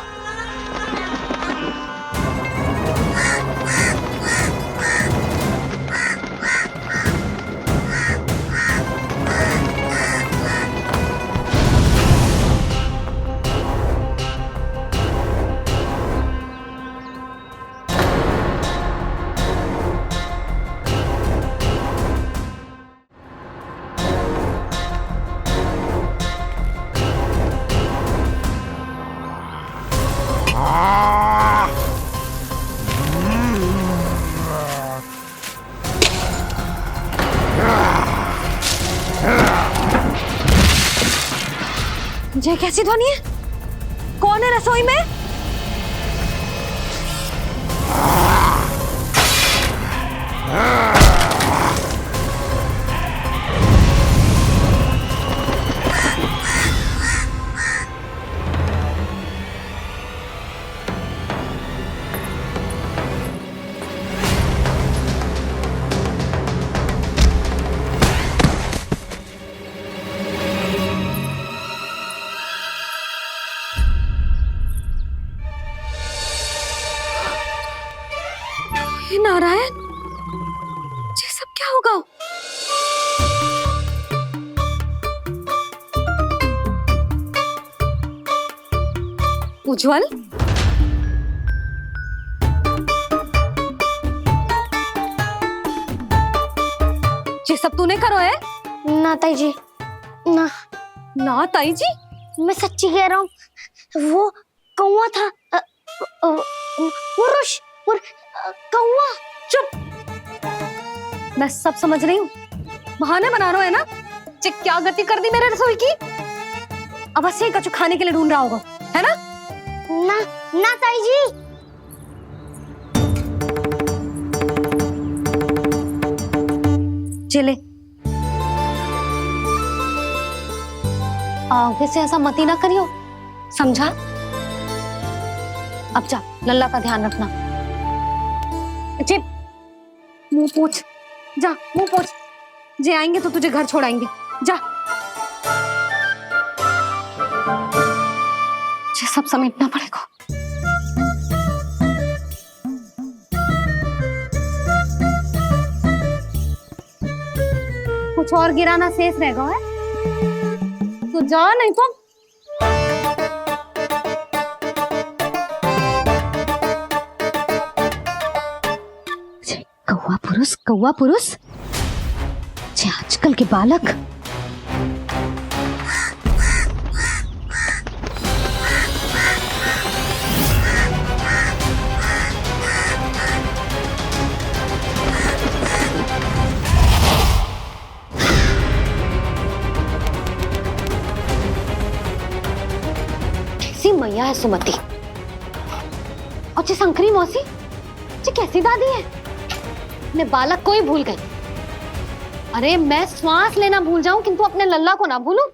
S1: ये कैसी ध्वनि है? कौन है रसोई में? नारायण, ये सब क्या होगा? उज्जवल, ये सब तूने करो है?
S2: ना ताई जी, ना
S1: ना ताई जी,
S2: मैं सच्ची कह रहा हूँ। वो कौवा था, कौवा।
S1: चुप। मैं सब समझ रही हूँ, बहाने बना रहे हो है ना? क्या गति कर दी मेरे रसोई की? अब बस यही कछु खाने के लिए ढूंढ रहा होगा, है ना?
S2: ना ताई जी।
S1: नीचे ले। आगे से ऐसा मती ना करियो, समझा? अब जा, लल्ला का ध्यान रखना। जी, मुंह पोंछ, जा मुंह पोंछ। जे आएंगे तो तुझे घर छोड़ाएंगे, जा। ये सब समेटना पड़ेगा। कुछ और गिराना शेष रहेगा है? तो जा, नहीं तो कौवा पुरुष जे आजकल के बालक। कैसी मैया है सुमति, और जी शंकरी मौसी जी कैसी दादी है। अपने बालक को ही भूल गई। अरे मैं श्वास लेना भूल जाऊं किंतु अपने लल्ला को ना भूलूं।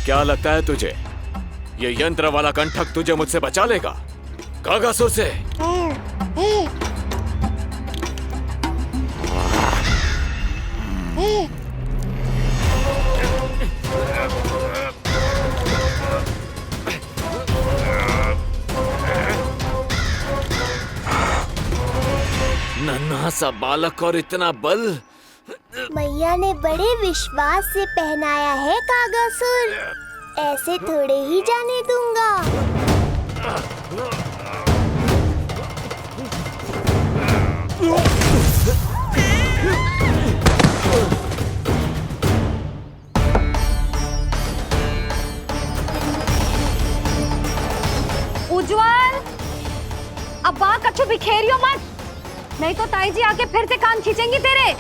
S11: क्या लगता है तुझे ये यंत्र वाला कंठक तुझे मुझसे बचा लेगा? कागासुर से नन्हा सा बालक और इतना बल।
S2: मैया ने बड़े विश्वास से पहनाया है कागासुर, ऐसे थोड़े ही जाने दूंगा।
S1: उज्जवल, अब बाहर कछु बिखेरियो मत, नहीं तो ताई जी आके फिर से कान खींचेंगी तेरे।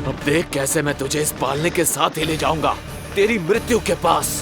S11: अब देख कैसे मैं तुझे इस पालने के साथ ही ले जाऊंगा तेरी मृत्यु के पास।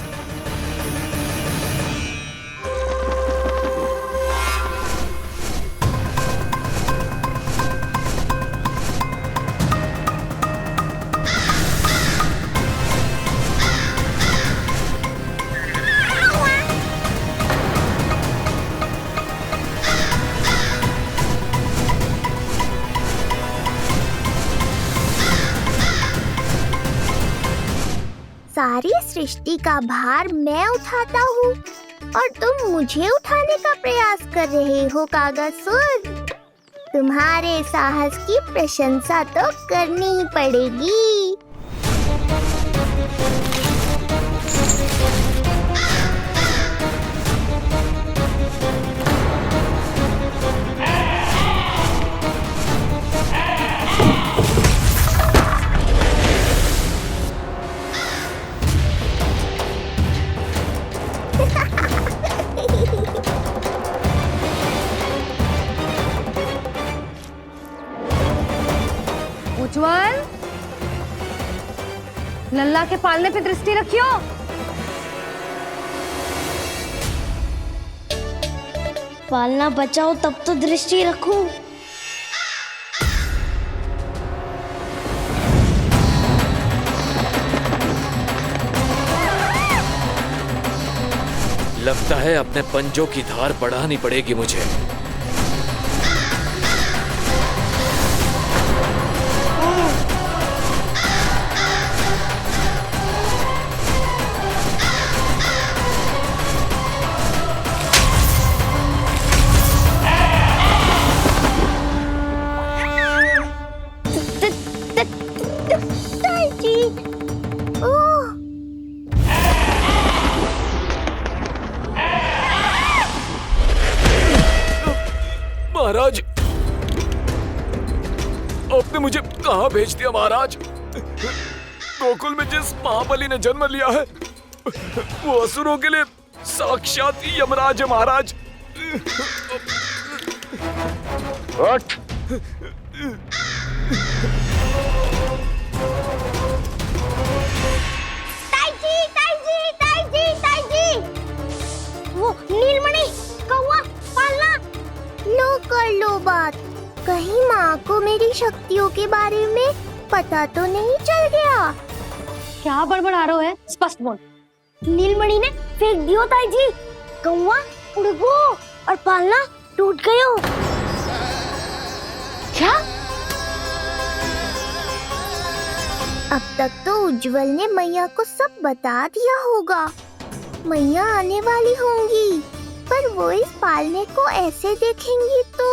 S2: सारी सृष्टि का भार मैं उठाता हूँ और तुम मुझे उठाने का प्रयास कर रहे हो कागासुर। तुम्हारे साहस की प्रशंसा तो करनी ही पड़ेगी।
S1: उज्जवल, लल्ला के पालने पे दृष्टि रखियो।
S2: पालना बचाओ तब तो दृष्टि रखूं।
S11: लगता है अपने पंजों की धार बढ़ानी पड़ेगी मुझे।
S5: आपने मुझे कहाँ भेज दिया महाराज? गोकुल में जिस महाबली ने जन्म लिया है वो असुरों के लिए साक्षात यमराज है महाराज।
S7: उठ।
S2: वो नीलमणि, कौवा, पालना। लो कर लो बात। कहीं माँ को मेरी शक्तियों के बारे में पता तो नहीं चल गया?
S1: क्या बड़बड़ा रहे हो है? स्पष्ट बोल।
S2: नीलमणि ने फेंक दियो ताई जी। कौवा उड़ गयो और पालना टूट गयो।
S1: क्या?
S2: अब तक तो उज्जवल ने मैया को सब बता दिया होगा। मैया आने वाली होंगी, पर वो इस पालने को ऐसे देखेंगी तो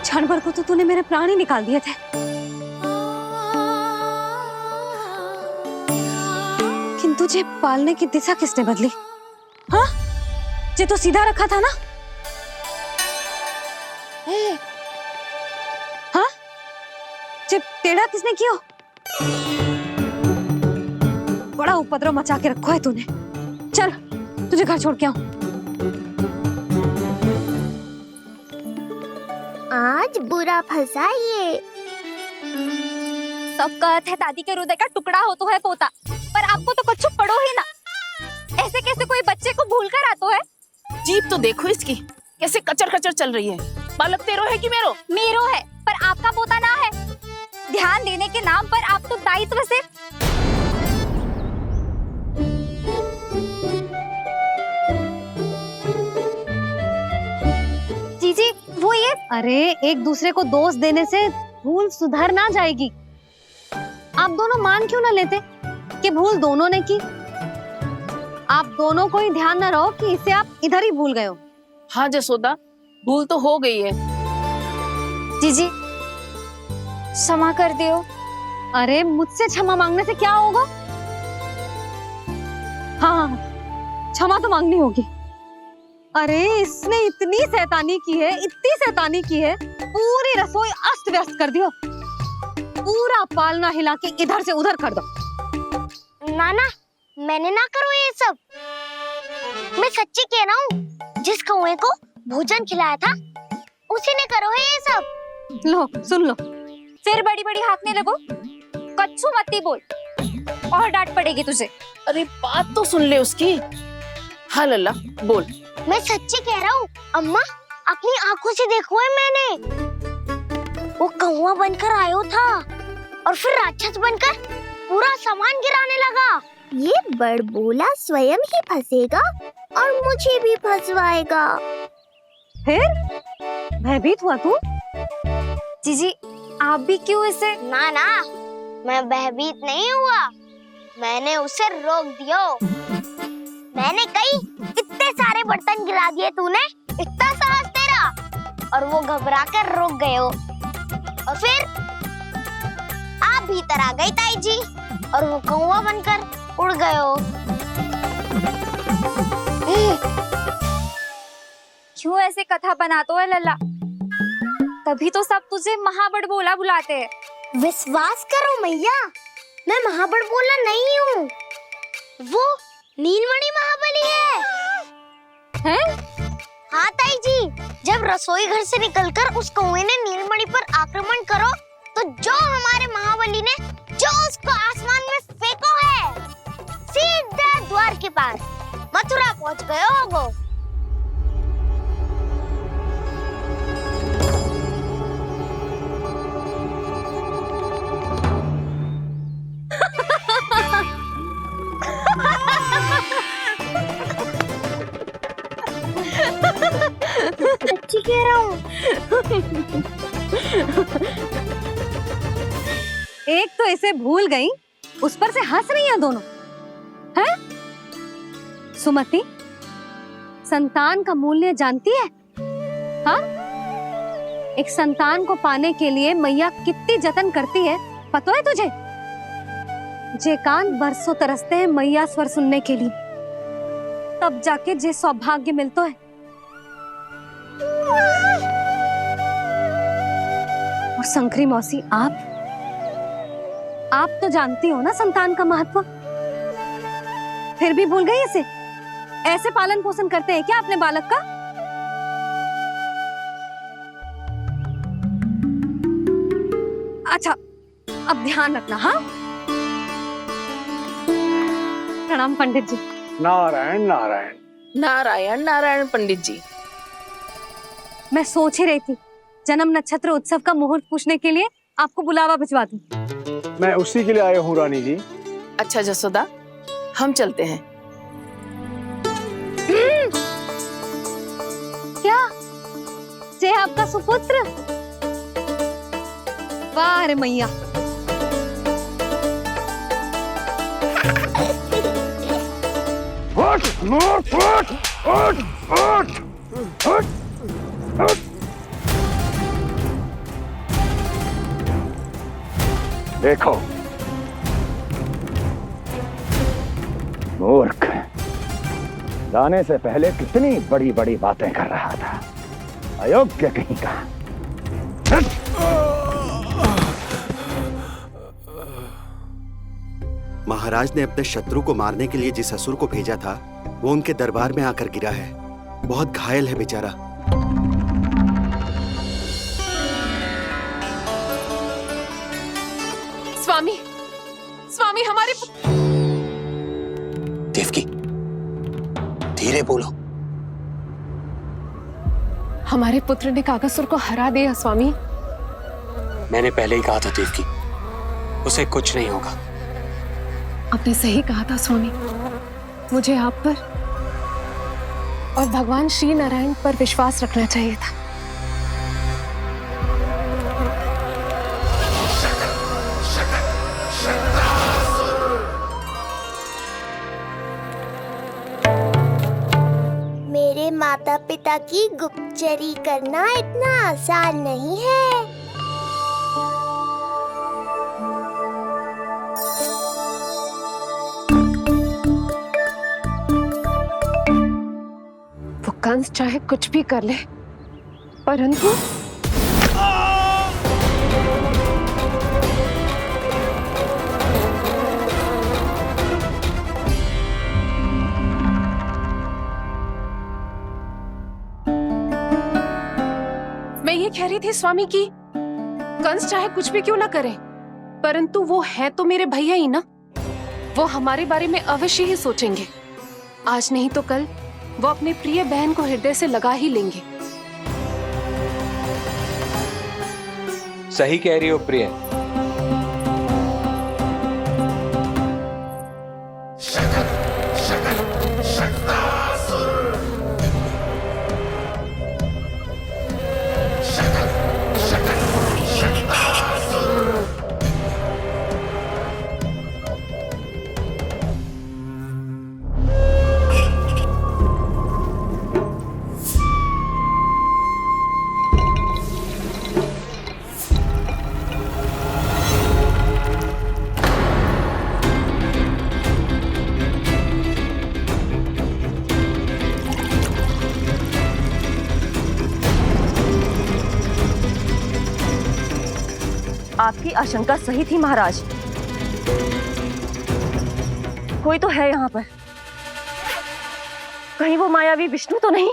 S1: जानवर को तो तूने मेरे प्राण ही निकाल दिए थे, किंतु तुझे पालने की दिशा किसने बदली? हाँ, जे तो सीधा रखा था ना? हाँ, जे टेढ़ा किसने किया? बड़ा उपद्रव मचा के रखो है तूने। चल, तुझे घर छोड़ के आऊं।
S2: आज बुरा फंसा ये।
S16: सब कहत है दादी के हृदय का टुकड़ा हो तो है पोता, पर आपको तो कुछ पड़ो ही ना। ऐसे कैसे कोई बच्चे को भूल कर आतो है?
S13: जीप तो देखो इसकी, कैसे कचर कचर चल रही है। बालक तेरो है कि मेरो?
S16: मेरो है, पर आपका पोता ना है। ध्यान देने के नाम पर आप तो दायित्व से जीजी वो ये।
S1: अरे एक दूसरे को दोष देने से भूल सुधर ना जाएगी। आप दोनों मान क्यों ना लेते कि भूल दोनों ने की? आप दोनों को ही ध्यान न रहो कि इसे आप इधर ही भूल गए हो।
S13: हाँ जसोदा, भूल तो हो गई है।
S16: जीजी क्षमा कर दियो।
S1: अरे मुझसे क्षमा मांगने से क्या होगा? हाँ, क्षमा तो मांगनी होगी। अरे इसने इतनी शैतानी की है, इतनी शैतानी की है, पूरी रसोई अस्त व्यस्त कर दियो। पूरा पालना हिला के इधर से उधर कर दो।
S2: नाना, मैंने ना करो ये सब। मैं सच्ची कह रहा हूँ, जिस कौवे को भोजन खिलाया था उसी ने करो है ये सब।
S1: लो सुन लो,
S16: फिर बड़ी बड़ी हाँकने लगो। कच्चू मत बोल और डांट पड़ेगी तुझे।
S13: अरे बात तो सुन ले उसकी। हाँ लल्ला बोल।
S2: मैं सच्ची कह रहा हूँ अम्मा, अपनी आंखों से देखो है मैंने। वो कौवा बनकर आयो था और फिर राक्षस बनकर पूरा सामान गिराने लगा। ये बड़बोला स्वयं ही फंसेगा और मुझे भी फंसवाएगा।
S1: फिर भयभीत हुआ तू?
S16: जीजी आप भी क्यों इसे?
S2: ना ना, मैं भयभीत नहीं हुआ, मैंने उसे रोक दिया। मैंने कही इतने सारे बर्तन गिरा दिए तूने, इतना साहस तेरा, और वो घबरा कर रुक गए हो। और फिर आप भीतर आ गई ताई जी और वो कौवा बनकर उड़ गए हो।
S16: क्यों ऐसे कथा बनाते है लल्ला? तभी तो सब तुझे महाबड़बोला बुलाते हैं।
S2: विश्वास करो मैया, मैं महाबड़बोला नहीं हूँ, वो नीलमणि महाबली है।
S1: हैं?
S2: हाँ ताई जी, जब रसोई घर से निकलकर उस कौवे ने नीलमणि पर आक्रमण करो तो जो हमारे महाबली ने जो उसको आसमान में फेंको है, सीधे द्वार के पास मथुरा पहुँच गए होगो। सच्ची कह रहा हूँ।
S1: एक तो इसे भूल गई, उस पर से हंस रही हैं दोनों, हैं? सुमति, संतान का मूल्य जानती है? हाँ? एक संतान को पाने के लिए मैया कितनी जतन करती है, पता है तुझे? जे कान बरसों तरसते हैं मैया स्वर सुनने के लिए, तब जाके जे सौभाग्य मिलता है। और शंकरी मौसी, आप तो जानती हो ना संतान का महत्व, फिर भी भूल गई इसे? ऐसे पालन पोषण करते हैं क्या अपने बालक का? अच्छा, अब ध्यान रखना। हाँ, प्रणाम पंडित जी।
S17: नारायण नारायण
S13: नारायण नारायण पंडित जी।
S1: मैं सोच ही रही थी जन्म नक्षत्र उत्सव का मुहूर्त पूछने के लिए आपको बुलावा भिजवा दूं।
S17: मैं उसी के लिए आया हूँ रानी जी।
S13: अच्छा जसोदा, हम चलते हैं।
S1: क्या जे आपका सुपुत्र? वाह रे मैया।
S17: उठ, उठ, उठ, उठ, उठ, उठ, उठ। देखो मूर्ख, जाने से पहले कितनी बड़ी बड़ी बातें कर रहा था, अयोग्य कहीं का।
S18: महाराज ने अपने शत्रु को मारने के लिए जिस असुर को भेजा था वो उनके दरबार में आकर गिरा है, बहुत घायल है बेचारा।
S14: स्वामी, स्वामी हमारे
S18: देवकी, धीरे बोलो।
S14: हमारे पुत्र ने काकासुर को हरा दिया स्वामी।
S18: मैंने पहले ही कहा था देवकी, उसे कुछ नहीं होगा।
S14: आपने सही कहा था स्वामी, मुझे आप पर और भगवान श्री नारायण पर विश्वास रखना चाहिए था।
S2: मेरे माता पिता की गुप्तचरी करना इतना आसान नहीं है।
S14: वो कंस चाहे कुछ भी कर ले, परंतु मैं ये कह रही थी स्वामी कि कंस चाहे कुछ भी क्यों ना करे, परंतु वो है तो मेरे भैया ही ना। वो हमारे बारे में अवश्य ही सोचेंगे। आज नहीं तो कल वो अपने प्रिय बहन को हृदय से लगा ही लेंगे।
S19: सही कह रही हो प्रिय।
S9: आपकी आशंका सही थी महाराज, कोई तो है यहाँ पर। कहीं वो मायावी विष्णु तो नहीं?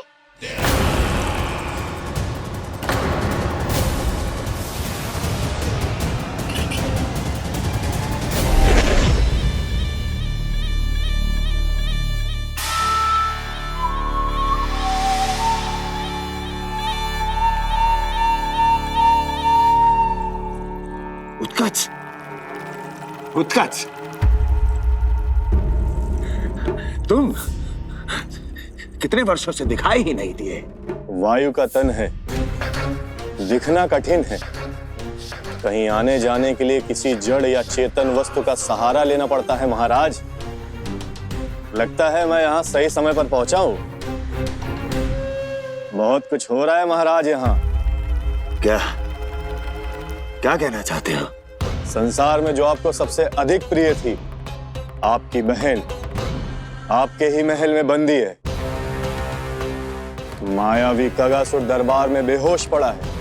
S18: उत्कच, उत्कच, तुम कितने वर्षों से दिखाई ही नहीं दिए।
S20: वायु का तन है, दिखना कठिन है,
S19: कहीं आने जाने के लिए किसी जड़ या चेतन वस्तु का सहारा लेना पड़ता है महाराज। लगता है मैं यहाँ सही समय पर पहुंचा हूँ। बहुत कुछ हो रहा है महाराज यहाँ।
S7: क्या क्या कहना चाहते हो?
S19: संसार में जो आपको सबसे अधिक प्रिय थी, आपकी बहन, आपके ही महल में बंदी है। मायावी कगासुर दरबार में बेहोश पड़ा है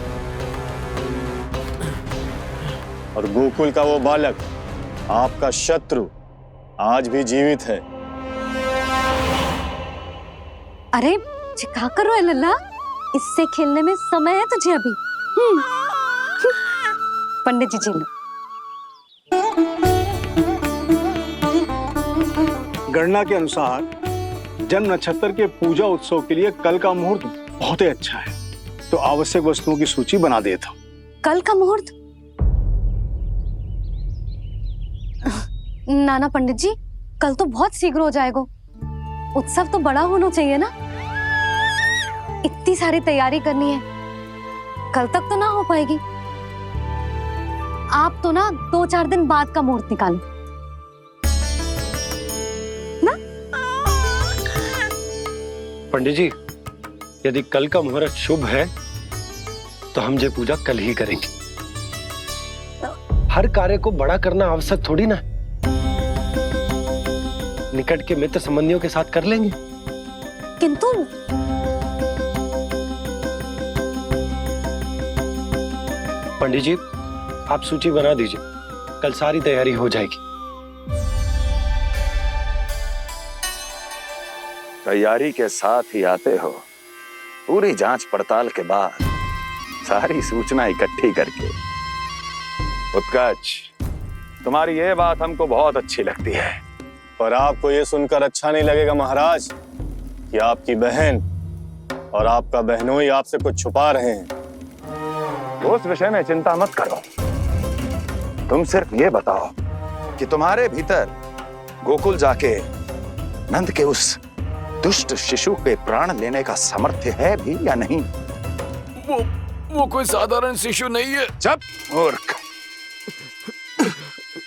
S19: और गोकुल का वो बालक, आपका शत्रु, आज भी जीवित है।
S1: अरे क्या कर रहा है लल्ला? इससे खेलने में समय है तुझे अभी। पंडित जी लो।
S20: गणना के अनुसार जन्म नक्षत्र के पूजा उत्सव के लिए कल का मुहूर्त बहुत ही अच्छा है, तो आवश्यक वस्तुओं की सूची बना देता हूँ।
S1: कल का मुहूर्त? नाना पंडित जी, कल तो बहुत शीघ्र हो जाएगा। उत्सव तो बड़ा होना चाहिए ना, इतनी सारी तैयारी करनी है, कल तक तो ना हो पाएगी। आप तो ना 2-4 दिन बाद का मुहूर्त निकालो ना।
S10: पंडित जी, यदि कल का मुहूर्त शुभ है तो हम ये पूजा कल ही करेंगे। हर कार्य को बड़ा करना आवश्यक थोड़ी ना, निकट के मित्र संबंधियों के साथ कर लेंगे।
S1: किंतु
S10: पंडित जी, आप सूची बना दीजिए, कल सारी तैयारी हो जाएगी।
S7: तैयारी के साथ ही आते हो, पूरी जांच पड़ताल के बाद सारी सूचना इकट्ठी करके। उत्कर्ष, तुम्हारी ये बात हमको बहुत अच्छी लगती है,
S19: पर आपको ये सुनकर अच्छा नहीं लगेगा महाराज कि आपकी बहन और आपका बहनोई आपसे कुछ छुपा रहे हैं।
S7: उस विषय में चिंता मत करो, तुम सिर्फ ये बताओ कि तुम्हारे भीतर गोकुल जाके नंद के उस दुष्ट शिशु के प्राण लेने का सामर्थ्य है भी या नहीं?
S11: वो कोई साधारण शिशु नहीं है।
S7: चुप मूर्ख।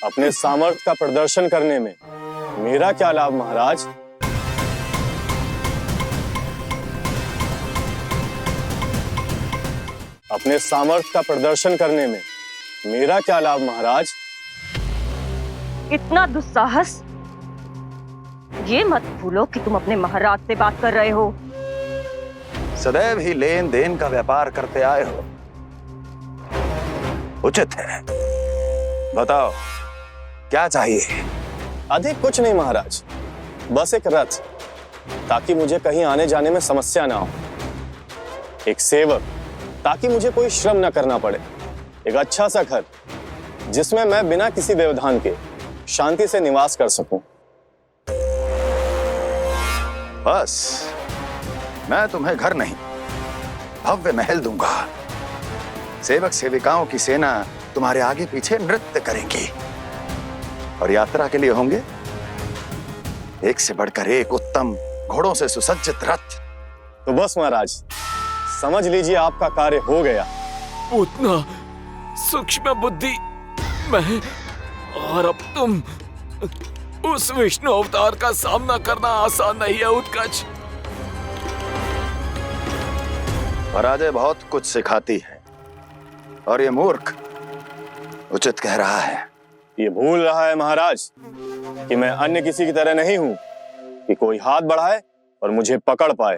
S19: अपने सामर्थ्य का प्रदर्शन करने में मेरा क्या लाभ महाराज? अपने सामर्थ्य का प्रदर्शन करने में मेरा क्या लाभ महाराज?
S9: इतना दुस्साहस? ये मत भूलो कि तुम अपने महाराज से बात कर रहे हो।
S7: सदैव ही लेन देन का व्यापार करते आए हो, उचित है। बताओ क्या चाहिए?
S19: अधिक कुछ नहीं महाराज, बस एक रथ, ताकि मुझे कहीं आने जाने में समस्या ना हो। एक सेवक, ताकि मुझे कोई श्रम ना करना पड़े। एक अच्छा सा घर, जिसमें मैं बिना किसी व्यवधान के शांति से निवास कर सकूं।
S7: बस, मैं तुम्हें घर नहीं, भव्य महल दूंगा। सेवक सेविकाओं की सेना तुम्हारे आगे पीछे नृत्य करेंगी और यात्रा के लिए होंगे एक से बढ़कर एक उत्तम घोड़ों से सुसज्जित रथ।
S19: तो बस महाराज, समझ लीजिए आपका कार्य हो गया।
S11: उतना सूक्ष्म बुद्धि मैं, और अब तुम, उस विष्णु अवतार का सामना करना आसान नहीं है उत्कर्ष।
S7: पराजय बहुत कुछ सिखाती है और ये मूर्ख उचित कह रहा है।
S19: ये भूल रहा है महाराज कि मैं अन्य किसी की तरह नहीं हूं कि कोई हाथ बढ़ाए और मुझे पकड़ पाए।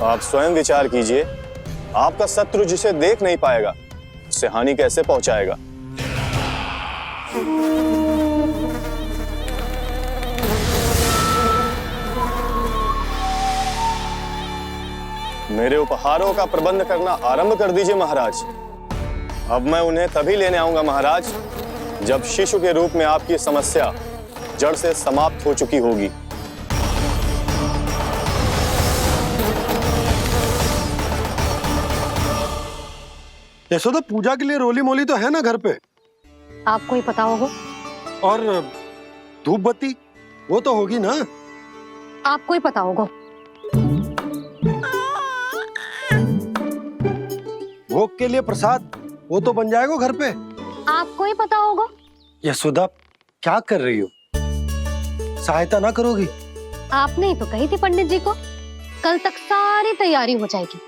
S19: आप स्वयं विचार कीजिए, आपका शत्रु जिसे देख नहीं पाएगा उससे हानि कैसे पहुंचाएगा? मेरे उपहारों का प्रबंध करना आरंभ कर दीजिए महाराज। अब मैं उन्हें तभी लेने आऊंगा महाराज, जब शिशु के रूप में आपकी समस्या जड़ से समाप्त हो चुकी होगी।
S10: यशोदा, पूजा के लिए रोली मोली तो है ना घर पे?
S1: आपको ही पता होगा।
S10: और धूप बत्ती वो तो होगी ना?
S1: आपको ही पता होगा।
S10: भोग के लिए प्रसाद वो तो बन जाएगा घर पे।
S1: आपको ही पता होगा।
S10: यशोदा क्या कर रही हो? सहायता ना करोगी?
S1: आपने ही तो कही थी पंडित जी को कल तक सारी तैयारी हो जाएगी,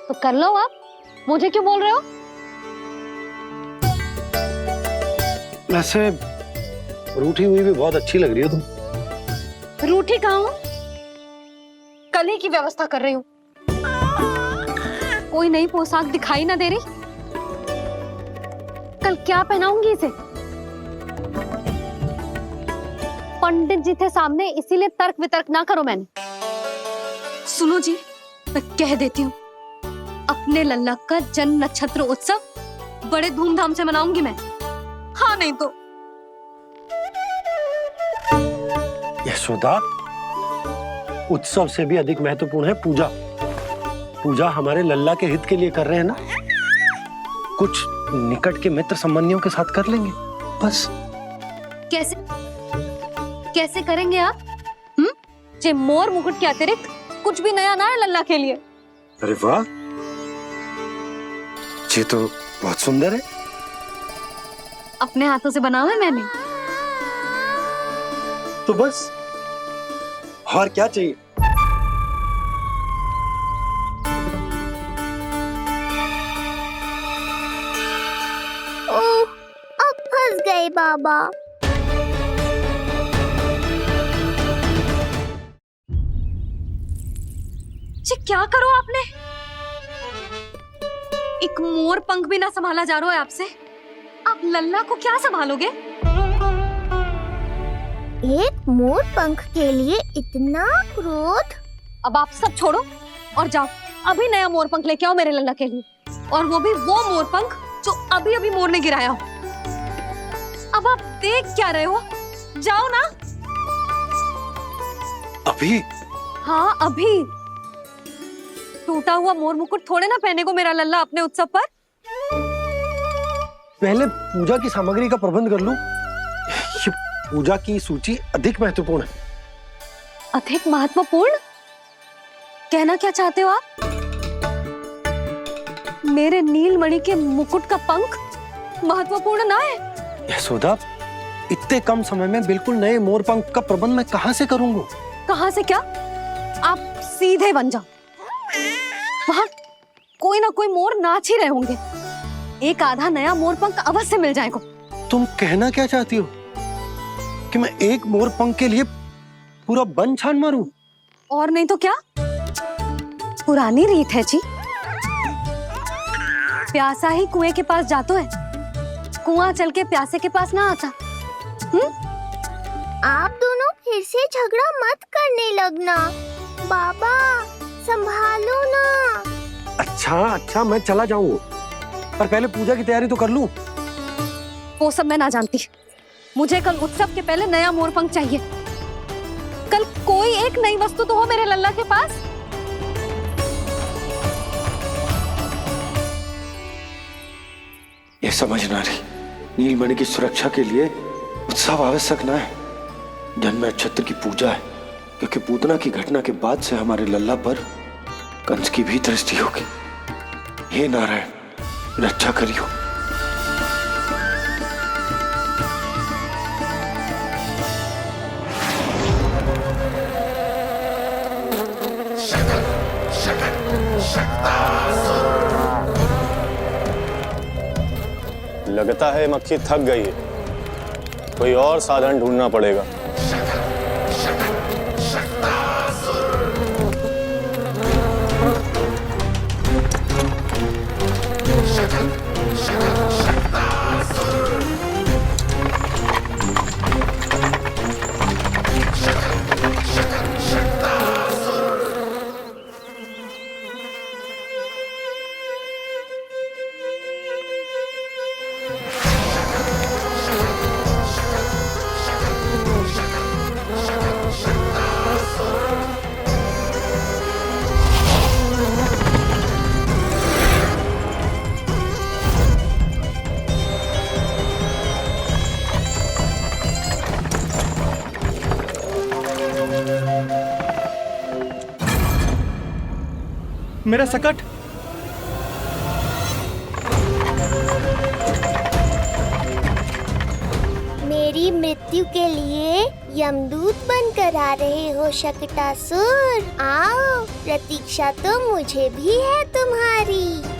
S1: तो कर लो आप। मुझे क्यों बोल रहे हो?
S10: वैसे रूठी हुई भी बहुत अच्छी लग रही हो तुम।
S1: रूठी कहाँ हूँ? कल ही की व्यवस्था कर रही हूँ। कोई नई पोशाक दिखाई ना दे रही। कल क्या पहनाऊंगी इसे? पंडित जी थे सामने, इसीलिए तर्क वितर्क ना करो। मैंने सुनो जी, मैं कह देती हूँ, अपने लल्ला का जन्म नक्षत्र उत्सव बड़े धूमधाम से मनाऊंगी मैं। हाँ नहीं तो।
S10: यशोदा, उत्सव से भी अधिक महत्वपूर्ण है पूजा। पूजा हमारे लल्ला के हित के लिए कर रहे हैं ना। कुछ निकट के मित्र संबंधियों के साथ कर लेंगे बस।
S1: कैसे कैसे करेंगे आप? जे मोर मुकुट के अतिरिक्त कुछ भी नया ना है लल्ला के लिए।
S10: अरे वाह, ये तो बहुत सुंदर है।
S1: अपने हाथों से बनाया है मैंने।
S10: तो बस और क्या चाहिए?
S2: ओह, अब फंस गए बाबा।
S1: जी क्या करो आपने? एक मोर पंख भी ना संभाला जा रहा है आपसे। आप लल्ला को क्या संभालोगे?
S2: एक मोर पंख के लिए इतना क्रोध?
S1: अब आप सब छोड़ो और जाओ, अभी नया मोर पंख लेके आओ मेरे लल्ला के लिए, और वो भी वो मोर पंख जो अभी अभी मोर ने गिराया हो। अब आप देख क्या रहे हो? जाओ ना।
S10: अभी?
S1: हाँ अभी। टूटा हुआ मोर मुकुट थोड़े ना पहने को मेरा लल्ला अपने उत्सव पर।
S10: पहले पूजा की सामग्री का प्रबंध कर लूं। ये पूजा की सूची अधिक महत्वपूर्ण है।
S1: अधिक महत्वपूर्ण? कहना क्या चाहते हो आप? मेरे नीलमणि के मुकुट का पंख महत्वपूर्ण ना है?
S10: यशोदा, इतने कम समय में बिल्कुल नए मोर पंख का प्रबंध मैं कहां से करूंगा?
S1: कहां से क्या? आप सीधे बन जाओ। वहां कोई ना कोई मोर नाच ही रहे होंगे। एक आधा नया मोर पंख अवश्य मिल जाएगा।
S10: तुम कहना क्या चाहती हो कि मैं एक मोर पंख के लिए पूरा वन छान मारूं?
S1: और नहीं तो क्या, पुरानी रीत है जी। प्यासा ही कुएं के पास जातो है, कुआं चल के प्यासे के पास ना आता।
S2: आप दोनों फिर से झगड़ा मत करने लगना। बाबा संभालो ना।
S10: अच्छा मैं चला जाऊंगा, पर पहले पूजा की तैयारी तो कर लूं।
S1: वो सब मैं ना जानती। मुझे कल उत्सव के पहले नया मोर पंख चाहिए। कल कोई एक नई वस्तु तो हो मेरे लल्ला के पास।
S5: ये समझ ना रही, नीलमणि की सुरक्षा के लिए उत्सव आवश्यक ना है। जन्म नक्षत्र की पूजा है, क्योंकि पूतना की घटना के बाद से हमारे लल्ला पर कंस की भी दृष्टि होगी। हे नारायण, रक्षा करियो।
S19: लगता है मक्खी थक गई है, कोई और साधन ढूंढना पड़ेगा।
S20: मेरा सकट।
S2: मेरी मृत्यु के लिए यमदूत बनकर आ रहे हो शकटासुर? आओ, प्रतीक्षा तो मुझे भी है तुम्हारी।